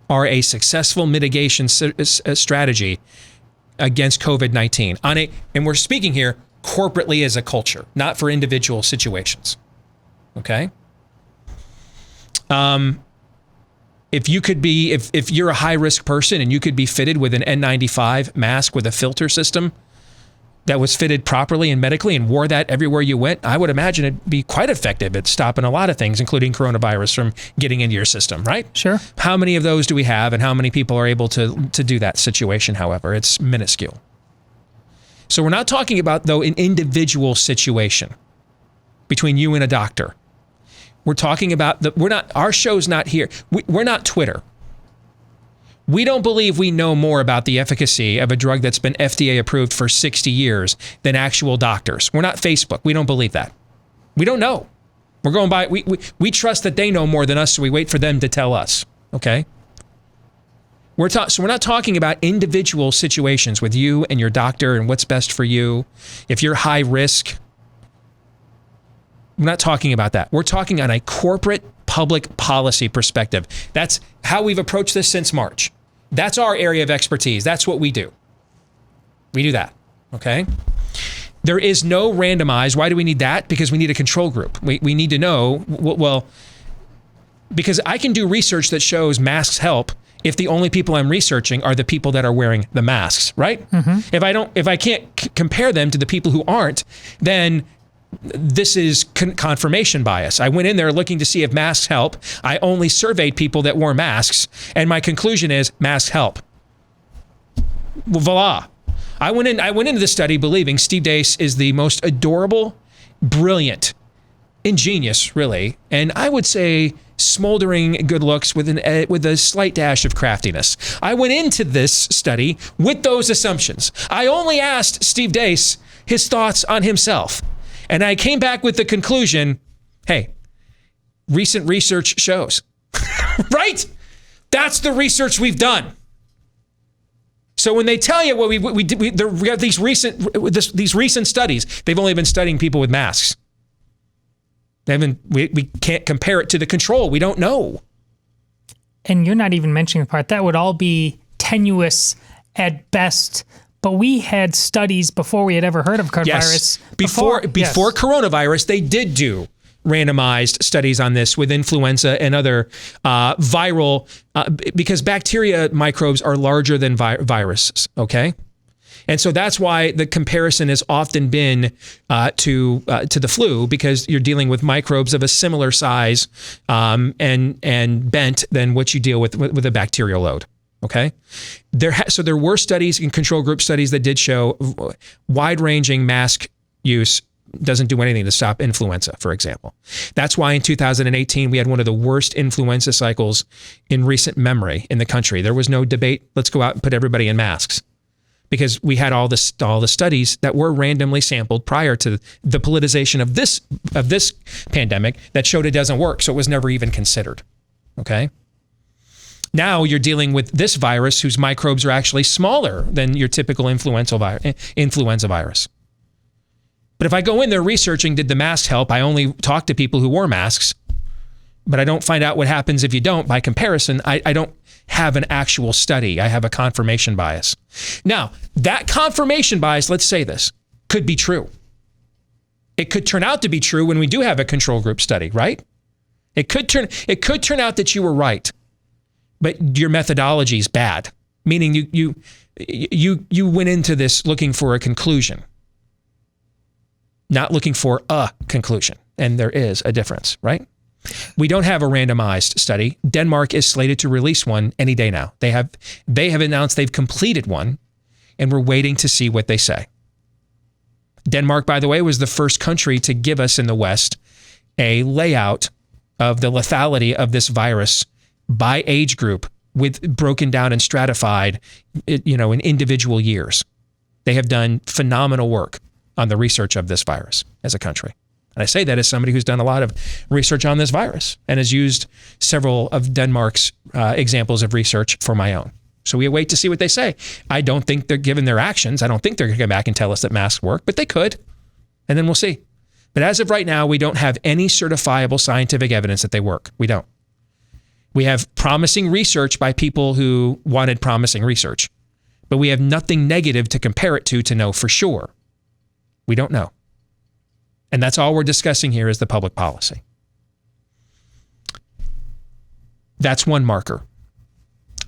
are a successful mitigation strategy against COVID-19. And we're speaking here corporately as a culture, not for individual situations. Okay? If you're a high-risk person and you could be fitted with an N95 mask with a filter system that was fitted properly and medically and wore that everywhere you went, I would imagine it'd be quite effective at stopping a lot of things, including coronavirus, from getting into your system, right? Sure. How many of those do we have, and how many people are able to do that situation, however? It's minuscule. So we're not talking about, though, an individual situation between you and a doctor. We're talking about, our show's not here. We're not Twitter. We don't believe we know more about the efficacy of a drug that's been FDA approved for 60 years than actual doctors. We're not Facebook. We don't believe that. We don't know. We're going by, we trust that they know more than us, so we wait for them to tell us. Okay? So we're not talking about individual situations with you and your doctor and what's best for you. If you're high risk, we're not talking about that. We're talking on a corporate public policy perspective. That's how we've approached this since March. That's our area of expertise. That's what we do. We do that, okay? There is no randomized. Why do we need that? Because we need a control group. We need to know, well, because I can do research that shows masks help if the only people I'm researching are the people that are wearing the masks, right? Mm-hmm. If I can't compare them to the people who aren't, then this is confirmation bias. I went in there looking to see if masks help. I only surveyed people that wore masks, and my conclusion is masks help. Well, voila. I went into this study believing Steve Deace is the most adorable, brilliant, ingenious, really, and I would say smoldering good looks with a slight dash of craftiness. I went into this study with those assumptions. I only asked Steve Deace his thoughts on himself. And I came back with the conclusion, hey, recent research shows. Right? That's the research we've done. So when they tell you, well, we have these recent studies, they've only been studying people with masks. We can't compare it to the control. We don't know. And you're not even mentioning the part. That would all be tenuous at best. But we had studies before we had ever heard of coronavirus. Yes. Before coronavirus, they did do randomized studies on this with influenza and other viral, because bacteria microbes are larger than viruses, okay? And so that's why the comparison has often been to the flu, because you're dealing with microbes of a similar size and bent than what you deal with a bacterial load. Okay, so there were studies and control group studies that did show wide-ranging mask use doesn't do anything to stop influenza, for example. That's why in 2018, we had one of the worst influenza cycles in recent memory in the country. There was no debate, let's go out and put everybody in masks, because we had all the studies that were randomly sampled prior to the politicization of this pandemic that showed it doesn't work, so it was never even considered, okay? Now you're dealing with this virus whose microbes are actually smaller than your typical influenza virus. But if I go in there researching, did the mask help? I only talk to people who wore masks, but I don't find out what happens if you don't. By comparison, I don't have an actual study. I have a confirmation bias. Now, that confirmation bias, let's say this, could be true. It could turn out to be true when we do have a control group study, right? It could turn out that you were right, but your methodology is bad, meaning you went into this looking for a conclusion, not looking for a conclusion. And there is a difference, right? We don't have a randomized study. Denmark is slated to release one any day now. They have announced they've completed one, and we're waiting to see what they say. Denmark, by the way, was the first country to give us in the West a layout of the lethality of this virus by age group, with broken down and stratified, in individual years. They have done phenomenal work on the research of this virus as a country. And I say that as somebody who's done a lot of research on this virus and has used several of Denmark's examples of research for my own. So we wait to see what they say. I don't think they're, given their actions, I don't think they're going to come back and tell us that masks work, but they could. And then we'll see. But as of right now, we don't have any certifiable scientific evidence that they work. We don't. We have promising research by people who wanted promising research, but we have nothing negative to compare it to know for sure. We don't know. And that's all we're discussing here is the public policy. That's one marker.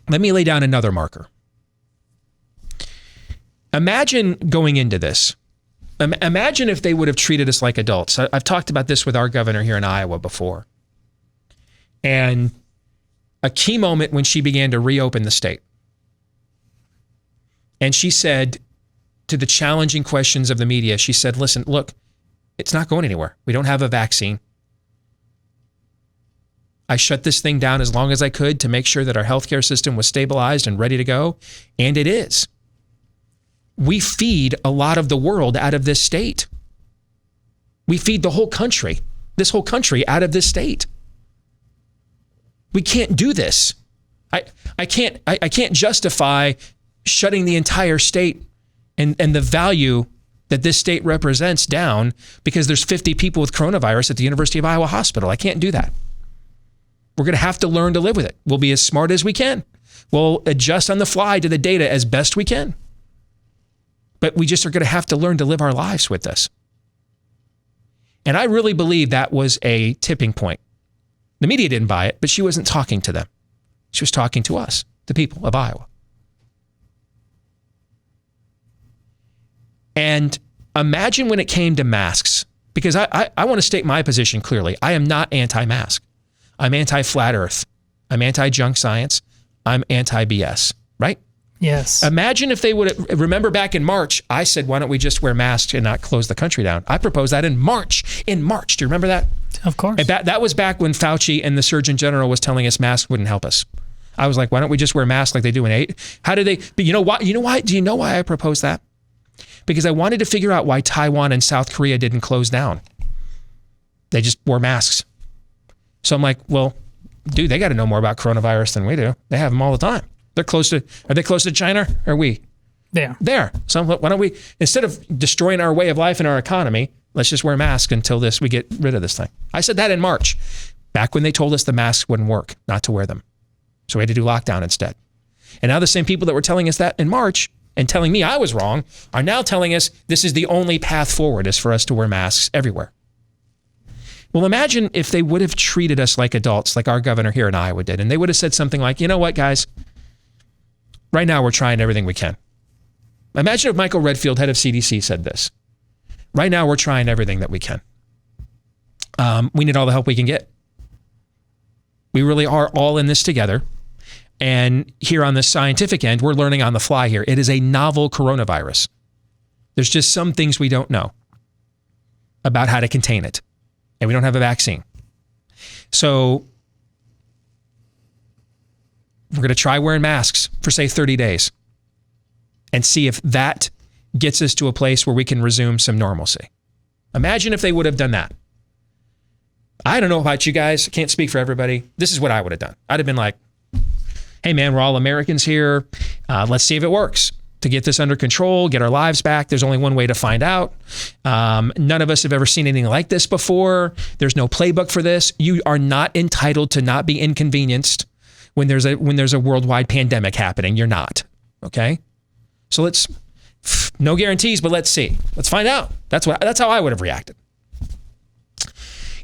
Let me lay down another marker. Imagine going into this. Imagine if they would have treated us like adults. I've talked about this with our governor here in Iowa before. And a key moment when she began to reopen the state. And she said, to the challenging questions of the media, she said, listen, look, it's not going anywhere. We don't have a vaccine. I shut this thing down as long as I could to make sure that our healthcare system was stabilized and ready to go. And it is. We feed a lot of the world out of this state. We feed the whole country, this whole country out of this state. We can't do this. I can't justify shutting the entire state and the value that this state represents down because there's 50 people with coronavirus at the University of Iowa Hospital. I can't do that. We're going to have to learn to live with it. We'll be as smart as we can. We'll adjust on the fly to the data as best we can. But we just are going to have to learn to live our lives with this. And I really believe that was a tipping point. The media didn't buy it, but she wasn't talking to them. She was talking to us, the people of Iowa. And imagine when it came to masks, because I want to state my position clearly. I am not anti-mask. I'm anti-flat earth. I'm anti-junk science. I'm anti-BS, right? Yes. Imagine if they would remember back in March, I said, why don't we just wear masks and not close the country down? I proposed that in March. Do you remember that? Of course. And that was back when Fauci and the Surgeon General was telling us masks wouldn't help us. I was like, why don't we just wear masks like they do in 8? How do they? But you know why? Do you know why I proposed that? Because I wanted to figure out why Taiwan and South Korea didn't close down. They just wore masks. So I'm like, well, dude, they got to know more about coronavirus than we do. They have them all the time. Are they close to China? Or are we? There. So why don't we, instead of destroying our way of life and our economy, let's just wear masks until we get rid of this thing. I said that in March, back when they told us the masks wouldn't work, not to wear them. So we had to do lockdown instead. And now the same people that were telling us that in March and telling me I was wrong are now telling us this is the only path forward is for us to wear masks everywhere. Well, imagine if they would have treated us like adults, like our governor here in Iowa did, and they would have said something like, you know what, guys? Right now we're trying everything we can. Imagine if Michael Redfield, head of CDC, said this. Right now, we're trying everything that we can. We need all the help we can get. We really are all in this together. And here on the scientific end, we're learning on the fly here. It is a novel coronavirus. There's just some things we don't know about how to contain it. And we don't have a vaccine. So we're going to try wearing masks for, say, 30 days and see if that gets us to a place where we can resume some normalcy. Imagine if they would have done that. I don't know about you guys. I can't speak for everybody. This is what I would have done. I'd have been like, hey, man, we're all Americans here. Let's see if it works to get this under control, get our lives back. There's only one way to find out. None of us have ever seen anything like this before. There's no playbook for this. You are not entitled to not be inconvenienced when there's a worldwide pandemic happening. You're not. Okay? So let's, no guarantees, but let's see. Let's find out. That's how I would have reacted.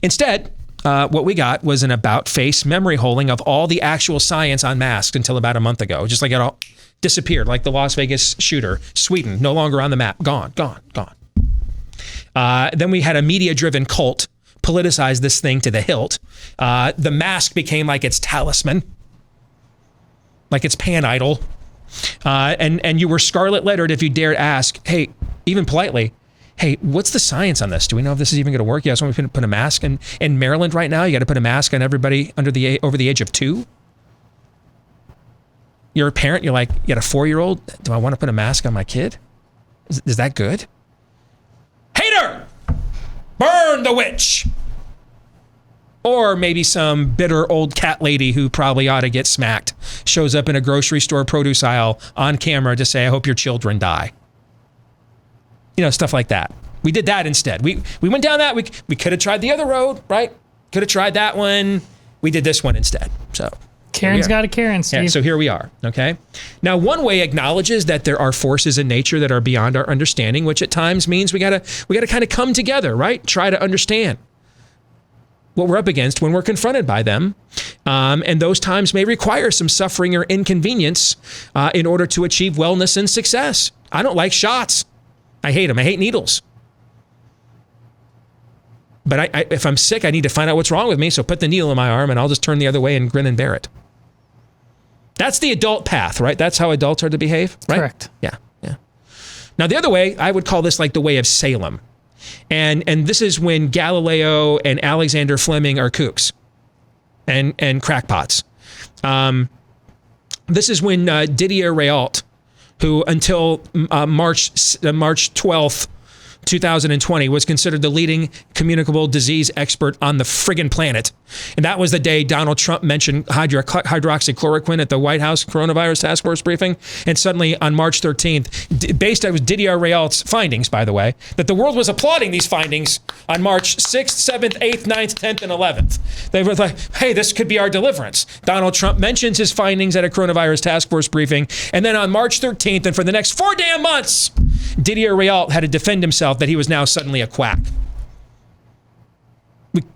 Instead, what we got was an about-face memory holding of all the actual science on masks until about a month ago. Just like it all disappeared, like the Las Vegas shooter. Sweden, no longer on the map. Gone. Then we had a media-driven cult politicize this thing to the hilt. The mask became like its talisman, like its pan idol. And you were scarlet lettered if you dared ask, hey, even politely, hey, what's the science on this? Do we know if this is even going to work? Yes, when we put a mask in Maryland right now, you got to put a mask on everybody over the age of 2. You're a parent, you're like, you got a 4-year-old. Do I want to put a mask on my kid? Is that good? Hater! Burn the witch! Or maybe some bitter old cat lady who probably ought to get smacked shows up in a grocery store produce aisle on camera to say, I hope your children die. You know, stuff like that. We did that instead. We went down that. We could have tried the other road, right? Could have tried that one. We did this one instead. So Karen's got a Karen, Steve. Yeah, so here we are, okay? Now, one way acknowledges that there are forces in nature that are beyond our understanding, which at times means we gotta kind of come together, right? Try to understand what we're up against when we're confronted by them. And those times may require some suffering or inconvenience in order to achieve wellness and success. I don't like shots. I hate them. I hate needles. But if I'm sick, I need to find out what's wrong with me. So put the needle in my arm and I'll just turn the other way and grin and bear it. That's the adult path, right? That's how adults are to behave, right? Correct. Yeah. Now, the other way, I would call this like the way of Salem. And this is when Galileo and Alexander Fleming are kooks and crackpots. This is when Didier Raoult, who until March 12th, 2020 was considered the leading communicable disease expert on the friggin' planet. And that was the day Donald Trump mentioned hydroxychloroquine at the White House coronavirus task force briefing. And suddenly on March 13th, based on Didier Raoult's findings, by the way, that the world was applauding these findings on March 6th, 7th, 8th, 9th, 10th, and 11th. They were like, hey, this could be our deliverance. Donald Trump mentions his findings at a coronavirus task force briefing. And then on March 13th, and for the next 4 damn months, Didier Raoult had to defend himself that he was now suddenly a quack.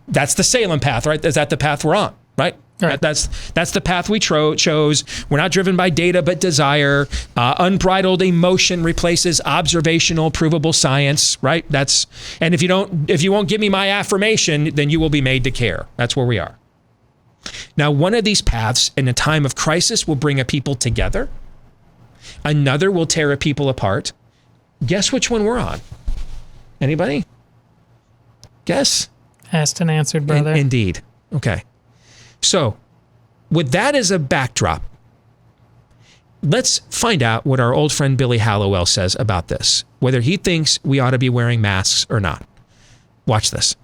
That's the Salem path, right? Is that the path we're on, right? Right. That's the path we chose. We're not driven by data, but desire. Unbridled emotion replaces observational, provable science, right? And if you won't give me my affirmation, then you will be made to care. That's where we are. Now, one of these paths in a time of crisis will bring a people together. Another will tear a people apart. Guess which one we're on? Anybody? Guess? Asked and answered, brother. Indeed. Okay. So, with that as a backdrop, let's find out what our old friend Billy Hallowell says about this, whether he thinks we ought to be wearing masks or not. Watch this.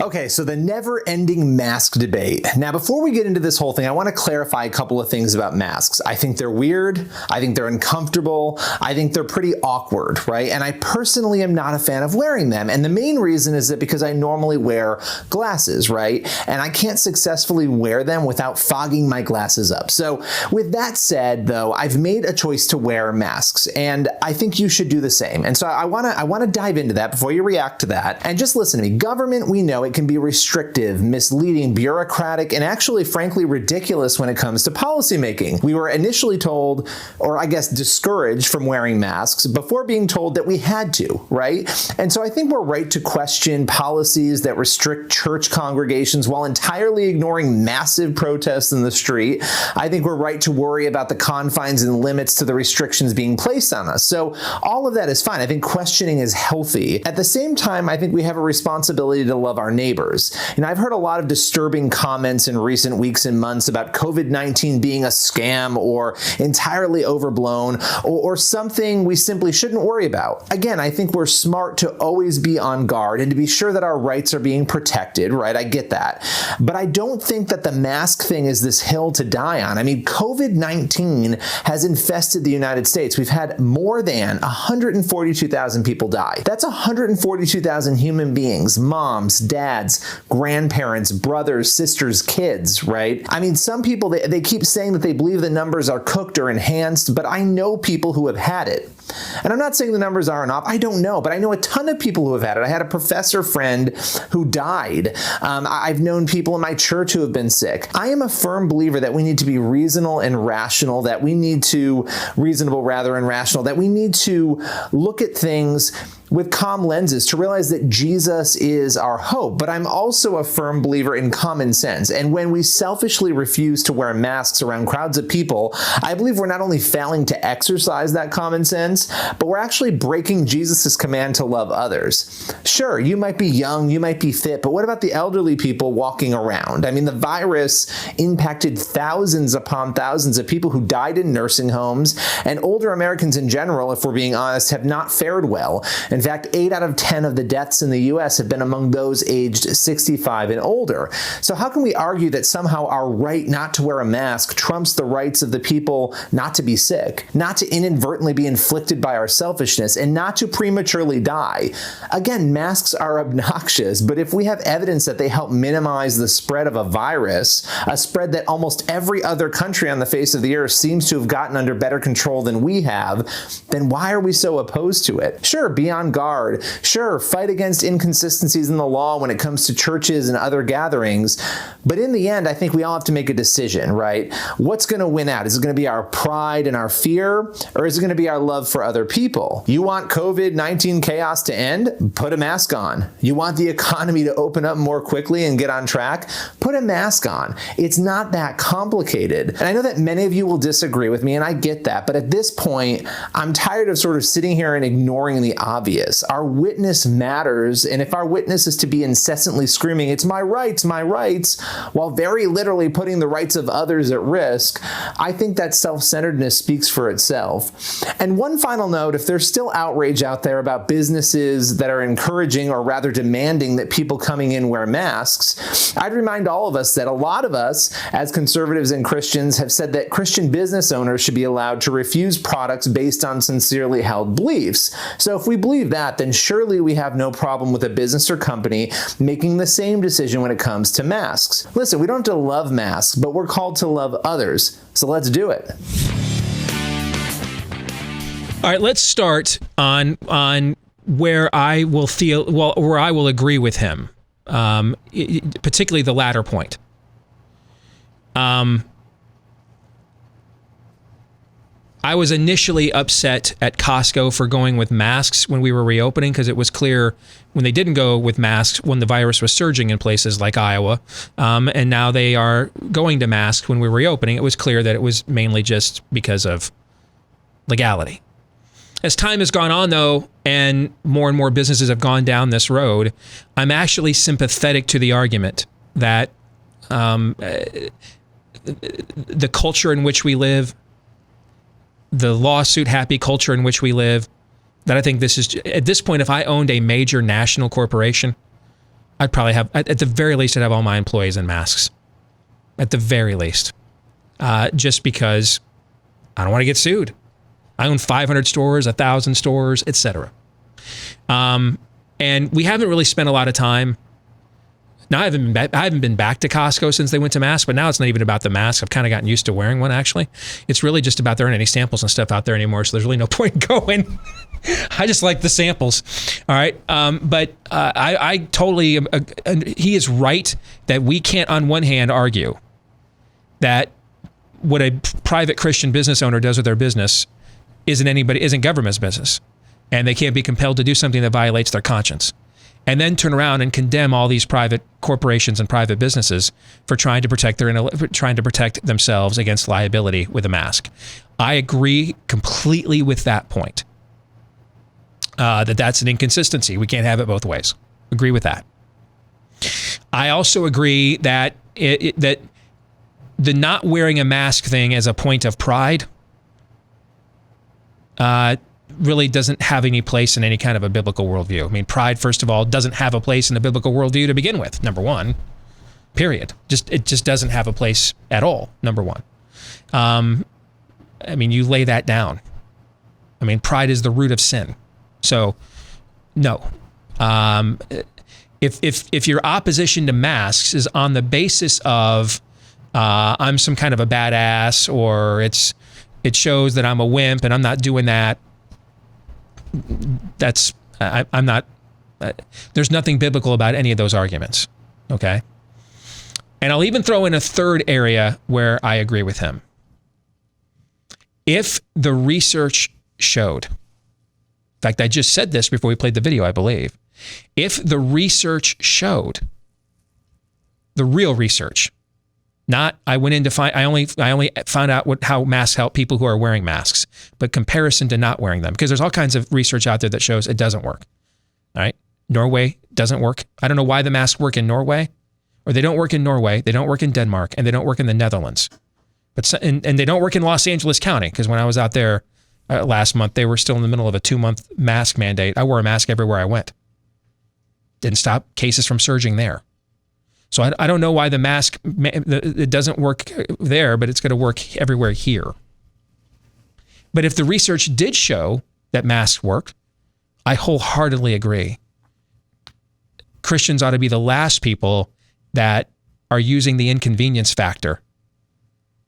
Okay, so the never-ending mask debate. Now, before we get into this whole thing, I want to clarify a couple of things about masks. I think they're weird. I think they're uncomfortable. I think they're pretty awkward, right? And I personally am not a fan of wearing them. And the main reason is that because I normally wear glasses, right? And I can't successfully wear them without fogging my glasses up. So with that said, though, I've made a choice to wear masks, and I think you should do the same. And so I want to dive into that before you react to that. And just listen to me. Government, we know it can be restrictive, misleading, bureaucratic, and actually, frankly, ridiculous when it comes to policymaking. We were initially told, or I guess discouraged from wearing masks before being told that we had to, right? And so I think we're right to question policies that restrict church congregations while entirely ignoring massive protests in the street. I think we're right to worry about the confines and limits to the restrictions being placed on us. So all of that is fine. I think questioning is healthy. At the same time, I think we have a responsibility to love our neighbors. And I've heard a lot of disturbing comments in recent weeks and months about COVID-19 being a scam or entirely overblown or something we simply shouldn't worry about. Again, I think we're smart to always be on guard and to be sure that our rights are being protected, right? I get that. But I don't think that the mask thing is this hill to die on. I mean, COVID-19 has infested the United States. We've had more than 142,000 people die. That's 142,000 human beings, moms, dads, grandparents, brothers, sisters, kids, right? I mean, some people, they keep saying that they believe the numbers are cooked or enhanced, but I know people who have had it. And I'm not saying the numbers aren't off. I don't know, but I know a ton of people who have had it. I had a professor friend who died. I've known people in my church who have been sick. I am a firm believer that we need to be reasonable and rational, that we need to look at things with calm lenses, to realize that Jesus is our hope. But I'm also a firm believer in common sense. And when we selfishly refuse to wear masks around crowds of people, I believe we're not only failing to exercise that common sense, but we're actually breaking Jesus' command to love others. Sure, you might be young, you might be fit, but what about the elderly people walking around? I mean, the virus impacted thousands upon thousands of people who died in nursing homes, and older Americans in general, if we're being honest, have not fared well. In fact, 8 out of 10 of the deaths in the U.S. have been among those aged 65 and older. So how can we argue that somehow our right not to wear a mask trumps the rights of the people not to be sick, not to inadvertently be inflicted by our selfishness, and not to prematurely die? Again, masks are obnoxious, but if we have evidence that they help minimize the spread of a virus, a spread that almost every other country on the face of the earth seems to have gotten under better control than we have, then why are we so opposed to it? Sure, be on guard. Sure, fight against inconsistencies in the law when it comes to churches and other gatherings. But in the end, I think we all have to make a decision, right? What's going to win out? Is it going to be our pride and our fear, or is it going to be our love for other people? You want COVID-19 chaos to end? Put a mask on. You want the economy to open up more quickly and get on track? Put a mask on. It's not that complicated. And I know that many of you will disagree with me, and I get that. But at this point, I'm tired of sort of sitting here and ignoring the obvious. Our witness matters, and if our witness is to be incessantly screaming, "It's my rights," while very literally putting the rights of others at risk, I think that self-centeredness speaks for itself. And one final note, if there's still outrage out there about businesses that are encouraging or rather demanding that people coming in wear masks, I'd remind all of us that a lot of us as conservatives and Christians have said that Christian business owners should be allowed to refuse products based on sincerely held beliefs. So if we believe that, then surely we have no problem with a business or company making the same decision when it comes to masks. Listen, we don't have to love masks, but we're called to love others. So let's do it. All right, let's start on where I will where I will agree with him, particularly the latter point. I was initially upset at Costco for going with masks when we were reopening, because it was clear when they didn't go with masks when the virus was surging in places like Iowa, and now they are going to masks when we're reopening. It was clear that it was mainly just because of legality. As time has gone on, though, and more businesses have gone down this road, I'm actually sympathetic to the argument that the culture in which we live, the lawsuit-happy culture in which we live, that I think this is, at this point, if I owned a major national corporation, I'd probably have, at the very least, I'd have all my employees in masks. At the very least. Just because I don't want to get sued. I own 500 stores, 1,000 stores, etc. And we haven't really spent a lot of time. Now, I haven't been back to Costco since they went to masks, but now it's not even about the mask. I've kind of gotten used to wearing one, actually. It's really just about there aren't any samples and stuff out there anymore, so there's really no point going. I just like the samples. All right. But I totally, he is right that we can't, on one hand, argue that what a private Christian business owner does with their business isn't government's business. And they can't be compelled to do something that violates their conscience. And then turn around and condemn all these private corporations and private businesses for trying to protect themselves against liability with a mask. I agree completely with that point. That's an inconsistency. We can't have it both ways. Agree with that. I also agree that that the not wearing a mask thing as a point of pride really doesn't have any place in any kind of a biblical worldview. I mean, pride, first of all, doesn't have a place in the biblical worldview to begin with, number one, period. It just doesn't have a place at all, number one. I mean, you lay that down. I mean, pride is the root of sin. So, no. If your opposition to masks is on the basis of I'm some kind of a badass, or it shows that I'm a wimp and I'm not doing that, I'm not, there's nothing biblical about any of those arguments, okay? And I'll even throw in a third area where I agree with him. If the research showed, in fact, I just said this before we played the video, I believe. If the research showed, the real research, not I went in to find, I only found out how masks help people who are wearing masks, but comparison to not wearing them, because there's all kinds of research out there that shows it doesn't work. All right, Norway doesn't work. I don't know why the masks work in Norway, or they don't work in Norway, they don't work in Denmark, and they don't work in the Netherlands, and they don't work in Los Angeles County, because when I was out there last month, they were still in the middle of a 2-month mask mandate. I wore a mask everywhere I went. Didn't stop cases from surging there. So I don't know why the mask, it doesn't work there, but it's going to work everywhere here. But if the research did show that masks work, I wholeheartedly agree. Christians ought to be the last people that are using the inconvenience factor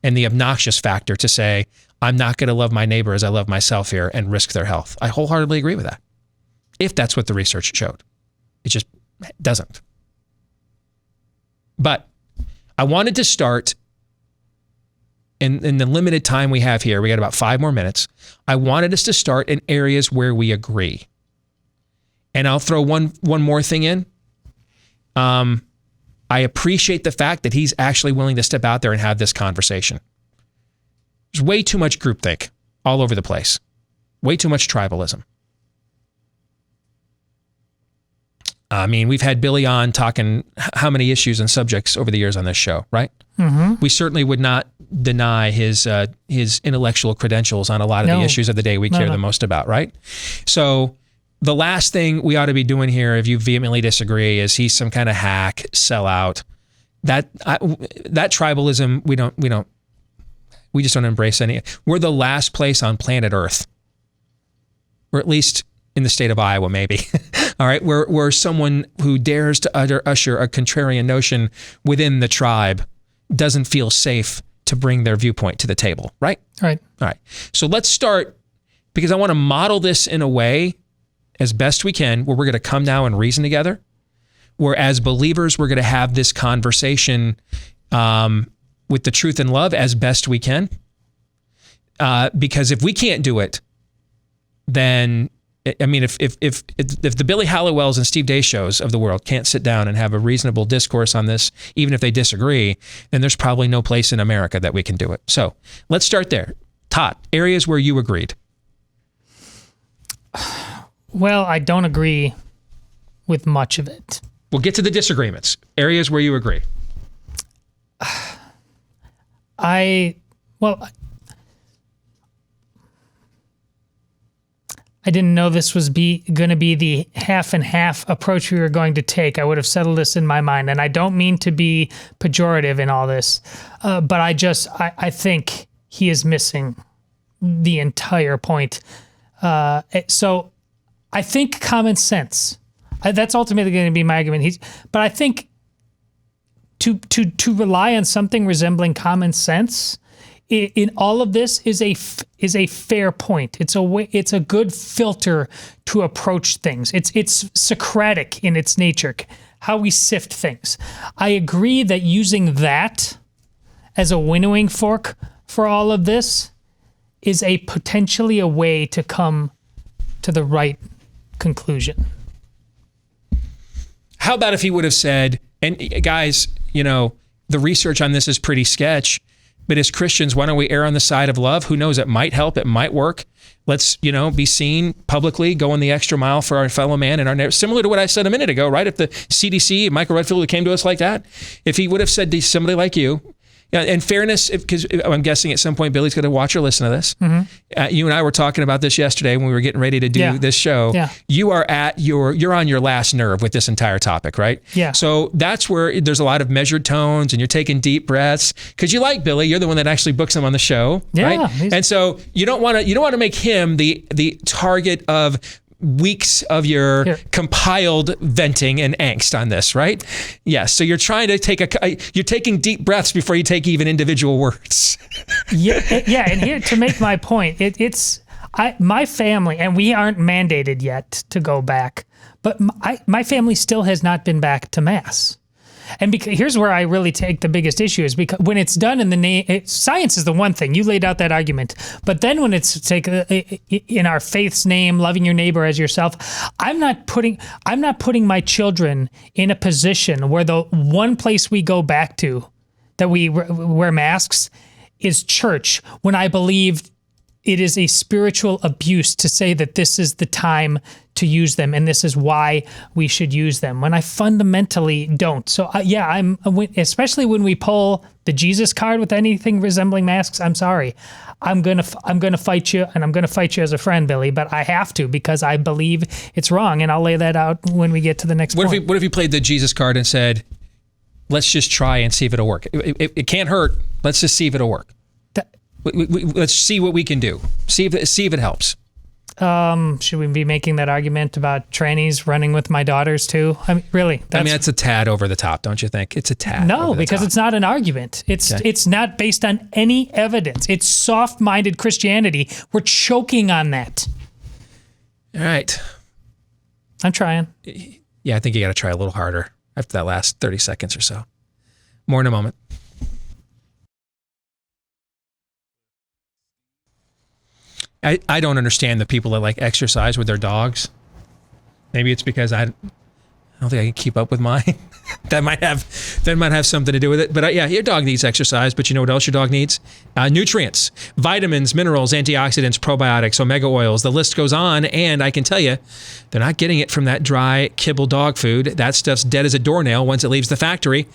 and the obnoxious factor to say, I'm not going to love my neighbor as I love myself here and risk their health. I wholeheartedly agree with that, if that's what the research showed. It just doesn't. But I wanted to start in the limited time we have here. We got about 5 more minutes. I wanted us to start in areas where we agree. And I'll throw one more thing in. I appreciate the fact that he's actually willing to step out there and have this conversation. There's way too much groupthink all over the place. Way too much tribalism. I mean, we've had Billy on talking how many issues and subjects over the years on this show, right? Mm-hmm. We certainly would not deny his intellectual credentials on a lot of the issues of the day we care the most about, right? So the last thing we ought to be doing here, if you vehemently disagree, is he's some kind of hack, sellout. That tribalism, we just don't embrace any. We're the last place on planet Earth, or at least in the state of Iowa, maybe. All right, we're someone who dares to usher a contrarian notion within the tribe doesn't feel safe to bring their viewpoint to the table, right? Right. All right. So let's start, because I want to model this in a way as best we can where we're going to come now and reason together, where as believers we're going to have this conversation with the truth and love as best we can. Because if we can't do it, then I mean, if the Billy Hallowells and Steve Deace shows of the world can't sit down and have a reasonable discourse on this, even if they disagree, then there's probably no place in America that we can do it. So let's start there. Todd, areas where you agreed. Well, I don't agree with much of it. We'll get to the disagreements. Areas where you agree. I didn't know this was going to be the half and half approach we were going to take. I would have settled this in my mind. And I don't mean to be pejorative in all this, but I think he is missing the entire point. So I think common sense. That's ultimately going to be my argument. But I think to rely on something resembling common sense in all of this is a fair point. It's a good filter to approach things. It's Socratic in its nature, how we sift things. I agree that using that as a winnowing fork for all of this is potentially a way to come to the right conclusion. How about if he would have said, and guys, the research on this is pretty sketch, but as Christians, why don't we err on the side of love? Who knows? It might help. It might work. Let's, be seen publicly, going the extra mile for our fellow man and our neighbor. Similar to what I said a minute ago, right? If the CDC, Michael Redfield, came to us like that, if he would have said to somebody like you, in fairness, because I'm guessing at some point Billy's going to watch or listen to this. Mm-hmm. You and I were talking about this yesterday when we were getting ready to do this show. Yeah. You're on your last nerve with this entire topic, right? Yeah. So that's where there's a lot of measured tones and you're taking deep breaths because you like Billy. You're the one that actually books him on the show, right? And so you don't want to make him the target of weeks of your compiled venting and angst on this, right? Yes. So you're trying to you're taking deep breaths before you take even individual words. Yeah. And here to make my point, my family, and we aren't mandated yet to go back, but my family still has not been back to Mass. And because here's where I really take the biggest issue is because when it's done in the name, science is the one thing, you laid out that argument, but then when it's in our faith's name, loving your neighbor as yourself, I'm not putting my children in a position where the one place we go back to that we wear masks is church, when I believe it is a spiritual abuse to say that this is the time to use them and this is why we should use them, when I fundamentally don't. So especially when we pull the Jesus card with anything resembling masks, I'm sorry. I'm gonna fight you, and I'm gonna fight you as a friend, Billy, but I have to because I believe it's wrong, and I'll lay that out when we get to the next point. What if you played the Jesus card and said, let's just try and see if it'll work. It can't hurt. Let's just see if it'll work. Let's see what we can do. See if it helps. Should we be making that argument about trannies running with my daughters too? I mean, really? That's a tad over the top, don't you think? It's a tad. No, because it's not an argument. It's not based on any evidence. It's soft-minded Christianity. We're choking on that. All right. I'm trying. Yeah, I think you got to try a little harder after that last 30 seconds or so. More in a moment. I don't understand the people that like exercise with their dogs. Maybe it's because I don't think I can keep up with mine. that might have something to do with it. But your dog needs exercise. But you know what else your dog needs? Nutrients, vitamins, minerals, antioxidants, probiotics, omega oils. The list goes on. And I can tell you, they're not getting it from that dry kibble dog food. That stuff's dead as a doornail once it leaves the factory.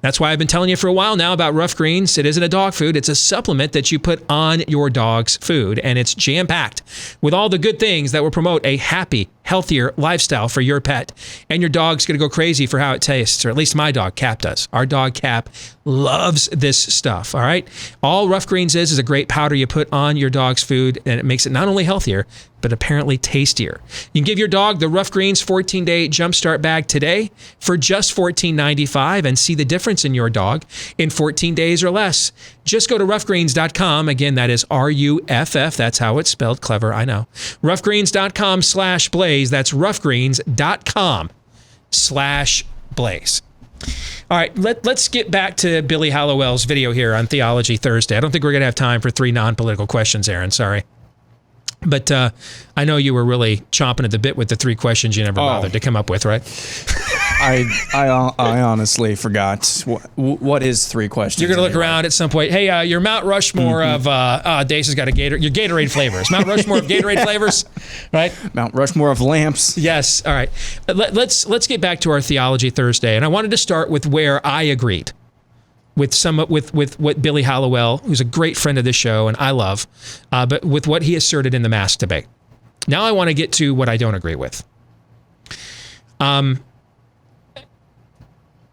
That's why I've been telling you for a while now about Rough Greens. It isn't a dog food. It's a supplement that you put on your dog's food, and it's jam-packed with all the good things that will promote a happy, healthier lifestyle for your pet. And your dog's going to go crazy for how it tastes, or at least my dog, Cap, does. Our dog, Cap, loves this stuff, all right? All Rough Greens is a great powder you put on your dog's food, and it makes it not only healthier, but apparently tastier. You can give your dog the Rough Greens 14-day Jumpstart bag today for just $14.95 and see the difference in your dog in 14 days or less. Just go to roughgreens.com. Again, that is RUFF. That's how it's spelled. Clever, I know. roughgreens.com/blaze. That's roughgreens.com/blaze. All right, let's get back to Billy Hallowell's video here on Theology Thursday. I don't think we're going to have time for 3 non-political questions, Aaron. Sorry. But I know you were really chomping at the bit with the 3 questions you never bothered to come up with, right? I honestly forgot. What is 3 questions? You're going to look around at some point. Hey, your Mount Rushmore of Deace has got your Gatorade flavors. Mount Rushmore of Gatorade flavors, right? Mount Rushmore of lamps. Yes. All right. Let's get back to our Theology Thursday, and I wanted to start with where I agreed with what Billy Hallowell, who's a great friend of this show and I love, but with what he asserted in the mask debate. Now I want to get to what I don't agree with. Love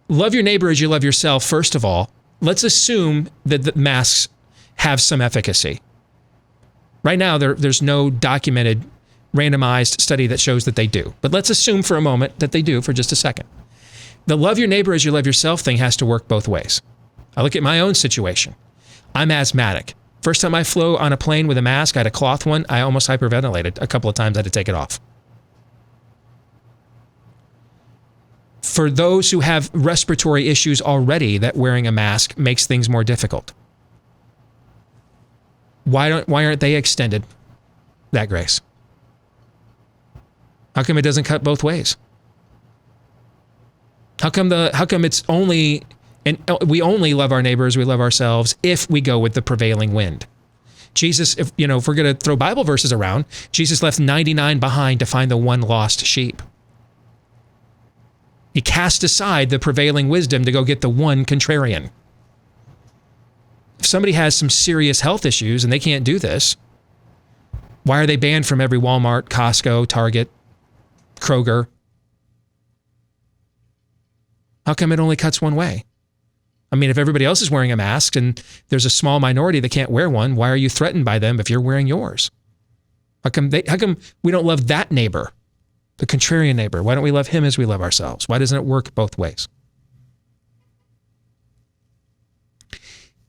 your neighbor as you love yourself. First of all, let's assume that the masks have some efficacy. Right now, there's no documented randomized study that shows that they do. But let's assume for a moment that they do for just a second. The love your neighbor as you love yourself thing has to work both ways. I look at my own situation. I'm asthmatic. First time I flew on a plane with a mask, I had a cloth one. I almost hyperventilated a couple of times. I had to take it off. For those who have respiratory issues already, that wearing a mask makes things more difficult. Why aren't they extended that grace? How come it doesn't cut both ways? How come it's only, and we only love our neighbors, we love ourselves if we go with the prevailing wind? Jesus, if we're going to throw Bible verses around, Jesus left 99 behind to find the one lost sheep. He cast aside the prevailing wisdom to go get the one contrarian. If somebody has some serious health issues and they can't do this, why are they banned from every Walmart, Costco, Target, Kroger? How come it only cuts one way? I mean, if everybody else is wearing a mask and there's a small minority that can't wear one, why are you threatened by them if you're wearing yours? How come we don't love that neighbor, the contrarian neighbor? Why don't we love him as we love ourselves? Why doesn't it work both ways?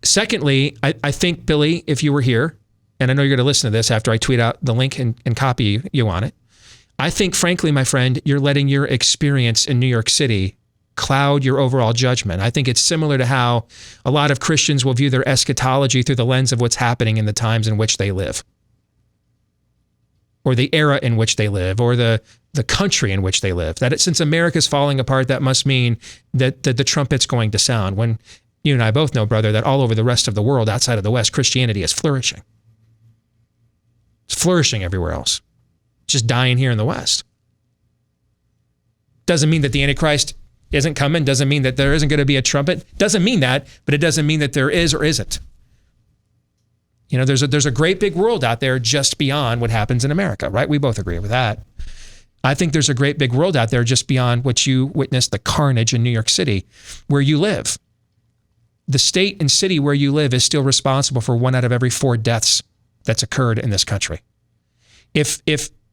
Secondly, I think, Billy, if you were here, and I know you're going to listen to this after I tweet out the link and copy you on it, I think, frankly, my friend, you're letting your experience in New York City cloud your overall judgment. I think it's similar to how a lot of Christians will view their eschatology through the lens of what's happening in the times in which they live, or the era in which they live, or the country in which they live. That since America's falling apart, that must mean that the trumpet's going to sound. When you and I both know, brother, that all over the rest of the world outside of the West, Christianity is flourishing. It's flourishing everywhere else. It's just dying here in the West. Doesn't mean that the Antichrist isn't coming. Doesn't mean that there isn't going to be a trumpet. Doesn't mean that, but it doesn't mean that there is or isn't. There's a great big world out there just beyond what happens in America, right? We both agree with that. I think there's a great big world out there just beyond what you witnessed, the carnage in New York City, where you live. The state and city where you live is still responsible for 1 out of every 4 deaths that's occurred in this country. If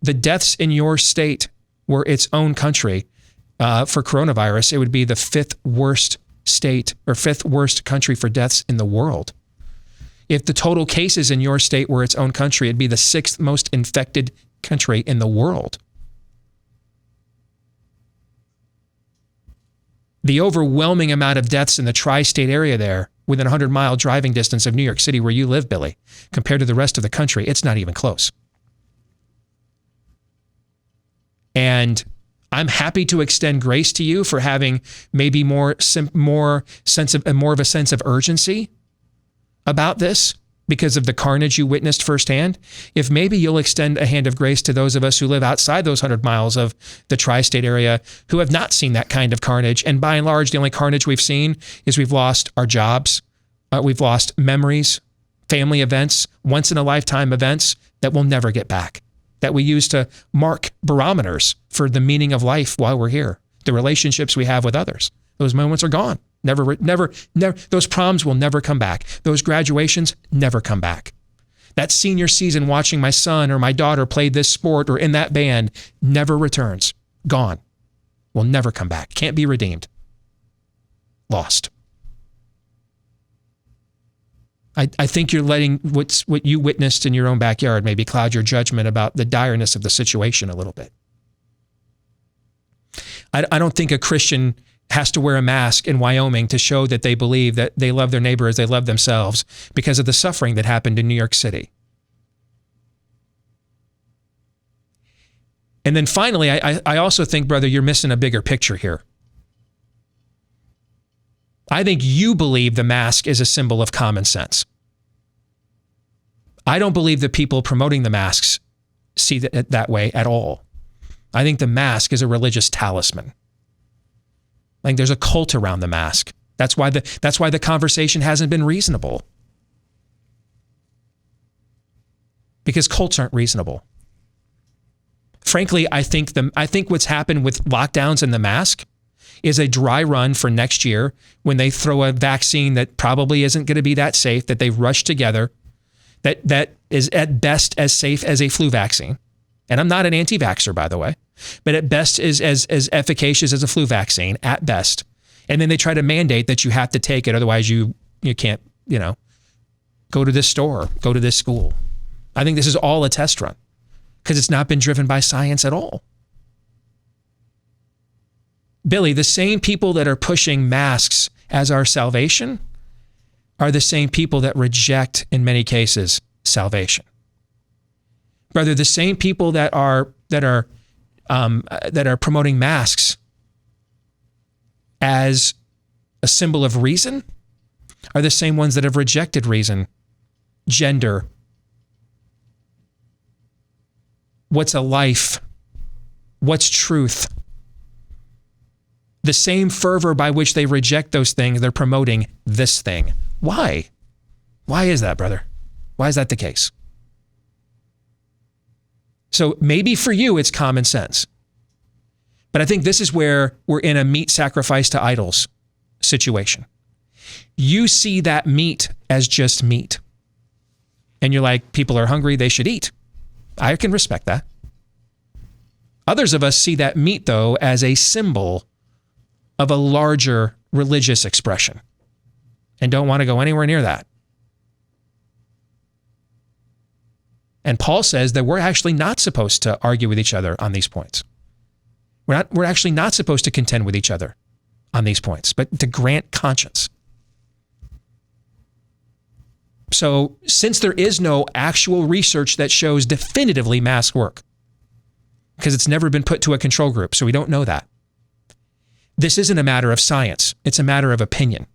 the deaths in your state were its own country for coronavirus, it would be the 5th worst state or 5th worst country for deaths in the world. If the total cases in your state were its own country, it'd be the 6th most infected country in the world. The overwhelming amount of deaths in the tri-state area there, within a 100-mile driving distance of New York City where you live, Billy, compared to the rest of the country, it's not even close. And I'm happy to extend grace to you for having maybe more of a sense of urgency about this because of the carnage you witnessed firsthand. If maybe you'll extend a hand of grace to those of us who live outside those 100 miles of the tri-state area who have not seen that kind of carnage. And by and large, the only carnage we've seen is we've lost our jobs. We've lost memories, family events, once-in-a-lifetime events that we'll never get back, that we use to mark barometers for the meaning of life while we're here, the relationships we have with others. Those moments are gone. Never. Those proms will never come back. Those graduations never come back. That senior season watching my son or my daughter play this sport or in that band never returns. Gone. Will never come back. Can't be redeemed. Lost. I think you're letting what you witnessed in your own backyard maybe cloud your judgment about the direness of the situation a little bit. I don't think a Christian has to wear a mask in Wyoming to show that they believe that they love their neighbor as they love themselves because of the suffering that happened in New York City. And then finally, I also think, brother, you're missing a bigger picture here. I think you believe the mask is a symbol of common sense. I don't believe the people promoting the masks see it that way at all. I think the mask is a religious talisman. I think there's a cult around the mask. That's why the conversation hasn't been reasonable. Because cults aren't reasonable. frankly, I think what's happened with lockdowns and the mask is a dry run for next year when they throw a vaccine that probably isn't going to be that safe, that they rush together, that is at best as safe as a flu vaccine. And I'm not an anti-vaxxer, by the way, but at best is as efficacious as a flu vaccine, at best. And then they try to mandate that you have to take it, otherwise you can't, go to this store, go to this school. I think this is all a test run because it's not been driven by science at all. Billy, the same people that are pushing masks as our salvation are the same people that reject, in many cases, salvation. Brother, the same people that are promoting masks as a symbol of reason are the same ones that have rejected reason, gender, what's a life, what's truth. The same fervor by which they reject those things, they're promoting this thing. Why? Why is that, brother? Why is that the case? So maybe for you, it's common sense. But I think this is where we're in a meat sacrifice to idols situation. You see that meat as just meat. And you're like, people are hungry, they should eat. I can respect that. Others of us see that meat, though, as a symbol of a larger religious expression and don't want to go anywhere near that. And Paul says that we're actually not supposed to argue with each other on these points. We're actually not supposed to contend with each other on these points, but to grant conscience. So since there is no actual research that shows definitively masks work, because it's never been put to a control group, so we don't know that. This isn't a matter of science. It's a matter of opinion.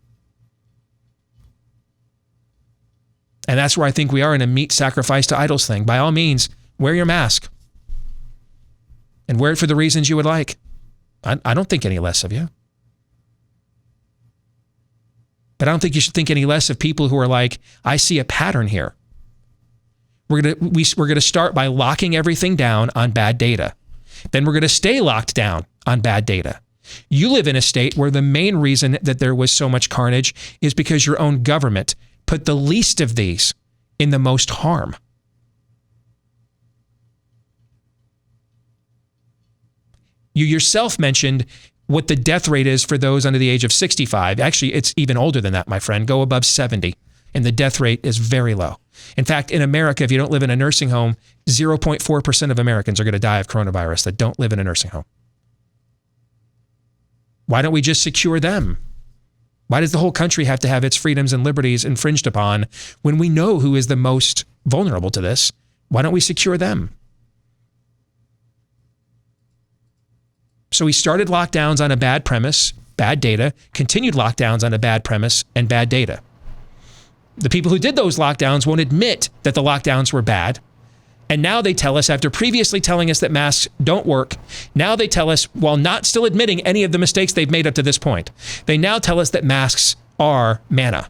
And that's where I think we are in a meat sacrifice to idols thing. By all means, wear your mask. And wear it for the reasons you would like. I don't think any less of you. But I don't think you should think any less of people who are like, I see a pattern here. We're gonna start by locking everything down on bad data. Then we're gonna stay locked down on bad data. You live in a state where the main reason that there was so much carnage is because your own government put the least of these in the most harm. You yourself mentioned what the death rate is for those under the age of 65. Actually, it's even older than that, my friend. Go above 70, and the death rate is very low. In fact, in America, if you don't live in a nursing home, 0.4% of Americans are going to die of coronavirus that don't live in a nursing home. Why don't we just secure them? Why does the whole country have to have its freedoms and liberties infringed upon when we know who is the most vulnerable to this? Why don't we secure them? So we started lockdowns on a bad premise, bad data, continued lockdowns on a bad premise and bad data. The people who did those lockdowns won't admit that the lockdowns were bad. And now they tell us, after previously telling us that masks don't work, now they tell us, while not still admitting any of the mistakes they've made up to this point, they now tell us that masks are manna.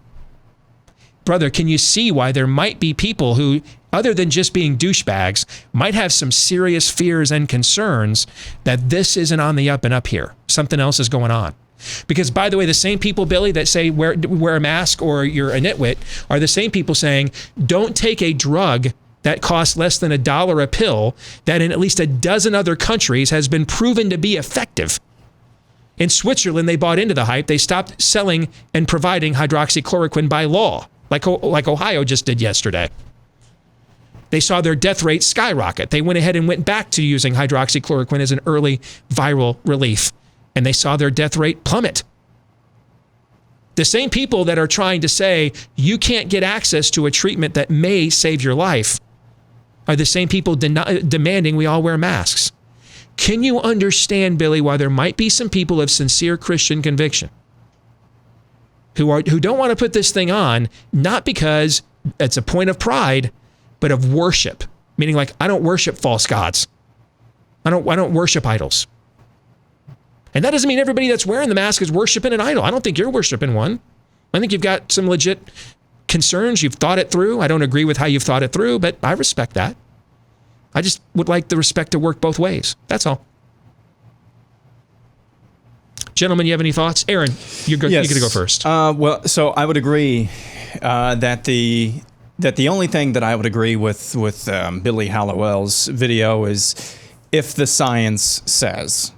Brother, can you see why there might be people who, other than just being douchebags, might have some serious fears and concerns that this isn't on the up and up here? Something else is going on. Because, by the way, the same people, Billy, that say wear a mask or you're a nitwit are the same people saying don't take a drug that costs less than $1 a pill that in at least a dozen other countries has been proven to be effective. In Switzerland, they bought into the hype. They stopped selling and providing hydroxychloroquine by law, like Ohio just did yesterday. They saw their death rate skyrocket. They went ahead and went back to using hydroxychloroquine as an early viral relief, and they saw their death rate plummet. The same people that are trying to say you can't get access to a treatment that may save your life are the same people demanding we all wear masks. Can you understand, Billy, why there might be some people of sincere Christian conviction who don't want to put this thing on, not because it's a point of pride, but of worship, meaning like, I don't worship false gods. I don't worship idols. And that doesn't mean everybody that's wearing the mask is worshiping an idol. I don't think you're worshiping one. I think you've got some legit concerns. You've thought it through. I don't agree with how you've thought it through, but I respect that. I just would like the respect to work both ways. That's all. Gentlemen, you have any thoughts? Aaron, you're good. Yes. You're going to go first. Well, so I would agree that the only thing that I would agree with Billy Hallowell's video is if the science says.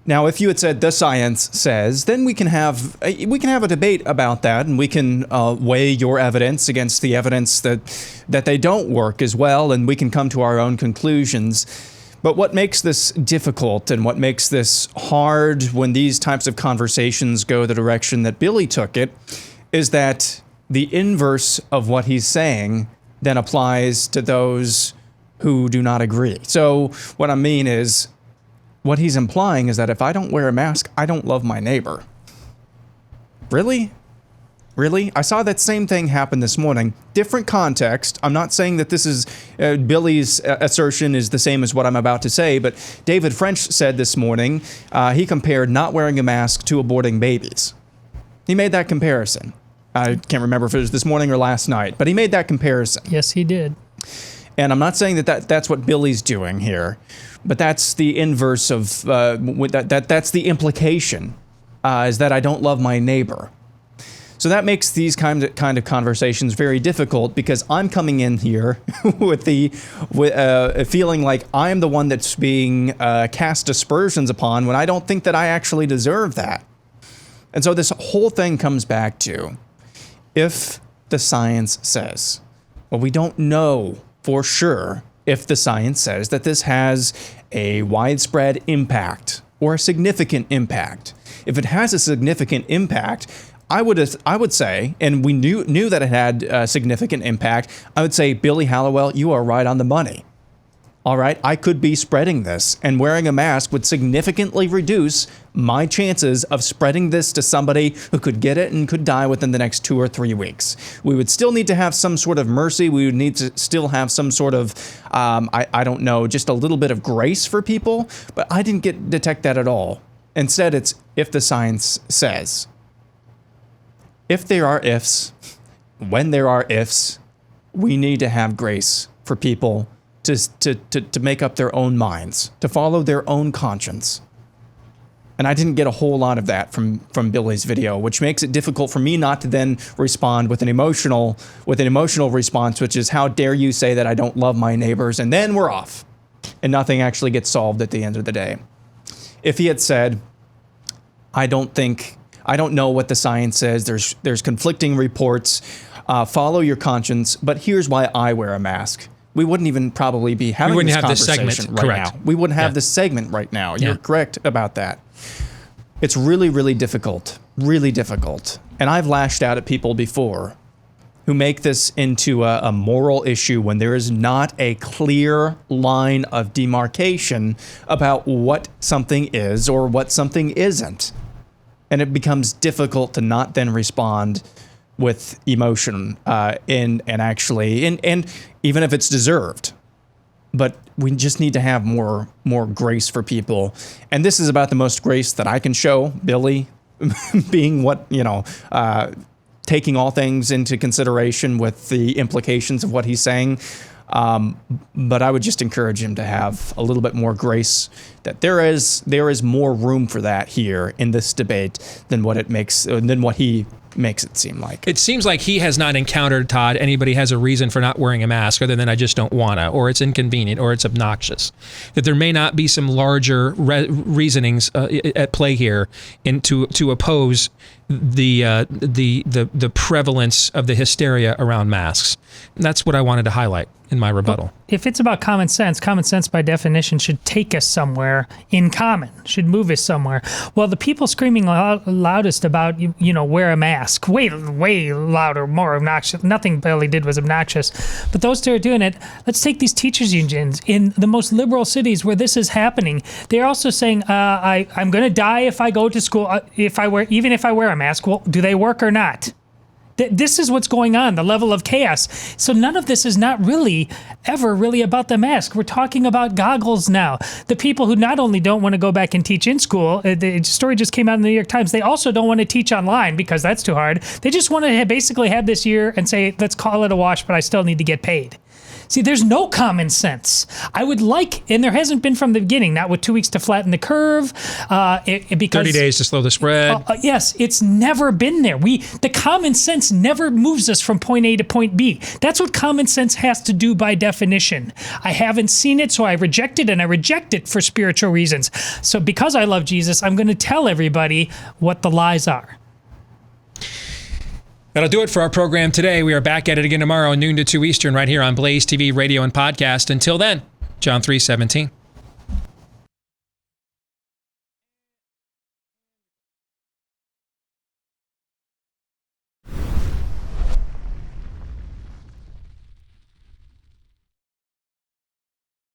Now, if you had said the science says, then we can have a debate about that, and we can weigh your evidence against the evidence that they don't work as well, and we can come to our own conclusions. But what makes this difficult and what makes this hard when these types of conversations go the direction that Billy took it is that the inverse of what he's saying then applies to those who do not agree. So what I mean is, what he's implying is that if I don't wear a mask, I don't love my neighbor. Really? Really? I saw that same thing happen this morning. Different context. I'm not saying that this is Billy's assertion is the same as what I'm about to say, but David French said this morning, he compared not wearing a mask to aborting babies. He made that comparison. I can't remember if it was this morning or last night, but he made that comparison. Yes, he did. And I'm not saying that's what Billy's doing here, but that's the inverse of that's the implication, is that I don't love my neighbor. So that makes these kind of conversations very difficult because I'm coming in here with feeling like I'm the one that's being cast aspersions upon when I don't think that I actually deserve that. And so this whole thing comes back to if the science says. Well, we don't know for sure if the science says that this has a widespread impact or a significant impact. If it has a significant impact, I would say, and we knew that it had a significant impact, I would say, Billy Hallowell, you are right on the money. All right, I could be spreading this, and wearing a mask would significantly reduce my chances of spreading this to somebody who could get it and could die within the next 2 or 3 weeks. We would still need to have some sort of mercy. We would need to still have some sort of, I don't know, just a little bit of grace for people, but I didn't detect that at all. Instead, it's if the science says. If there are ifs, when there are ifs, we need to have grace for people to make up their own minds, to follow their own conscience. And I didn't get a whole lot of that from Billy's video, which makes it difficult for me not to then respond with an emotional response, which is, how dare you say that I don't love my neighbors, and then we're off. And nothing actually gets solved at the end of the day. If he had said, I don't know what the science says, there's conflicting reports, follow your conscience, but here's why I wear a mask. We wouldn't even probably be having this conversation right now. We wouldn't have this segment right now. You're correct about that. It's really, really difficult. Really difficult. And I've lashed out at people before who make this into a moral issue when there is not a clear line of demarcation about what something is or what something isn't. And it becomes difficult to not then respond with emotion, and even if it's deserved. But we just need to have more grace for people. And this is about the most grace that I can show, Billy, being taking all things into consideration with the implications of what he's saying. But I would just encourage him to have a little bit more grace, that there is more room for that here in this debate than what he makes it seem like. It seems like he has not encountered, Todd, anybody has a reason for not wearing a mask other than I just don't wanna, or it's inconvenient, or it's obnoxious. That there may not be some larger reasonings at play here to oppose the prevalence of the hysteria around masks. And that's what I wanted to highlight in my rebuttal. Well, if it's about common sense by definition should take us somewhere in common, should move us somewhere. Well, the people screaming loudest about, wear a mask, way louder, more obnoxious. Nothing Billy did was obnoxious. But those two are doing it. Let's take these teachers' unions in the most liberal cities where this is happening. They're also saying, I'm going to die if I go to school, even if I wear a mask. Well, do they work or not? This is what's going on, the level of chaos. So none of this is not ever really about the mask. We're talking about goggles now. The people who not only don't want to go back and teach in school, the story just came out in the New York Times, they also don't want to teach online because that's too hard. They just want to basically have this year and say, let's call it a wash, but I still need to get paid. See, there's no common sense. I would like, and there hasn't been from the beginning, not with 2 weeks to flatten the curve. Because 30 days to slow the spread. Yes, it's never been there. The common sense never moves us from point A to point B. That's what common sense has to do by definition. I haven't seen it, so I reject it, and I reject it for spiritual reasons. So because I love Jesus, I'm going to tell everybody what the lies are. That'll do it for our program today. We are back at it again tomorrow, noon to 2 Eastern, right here on Blaze TV, radio, and podcast. Until then, John 3:17.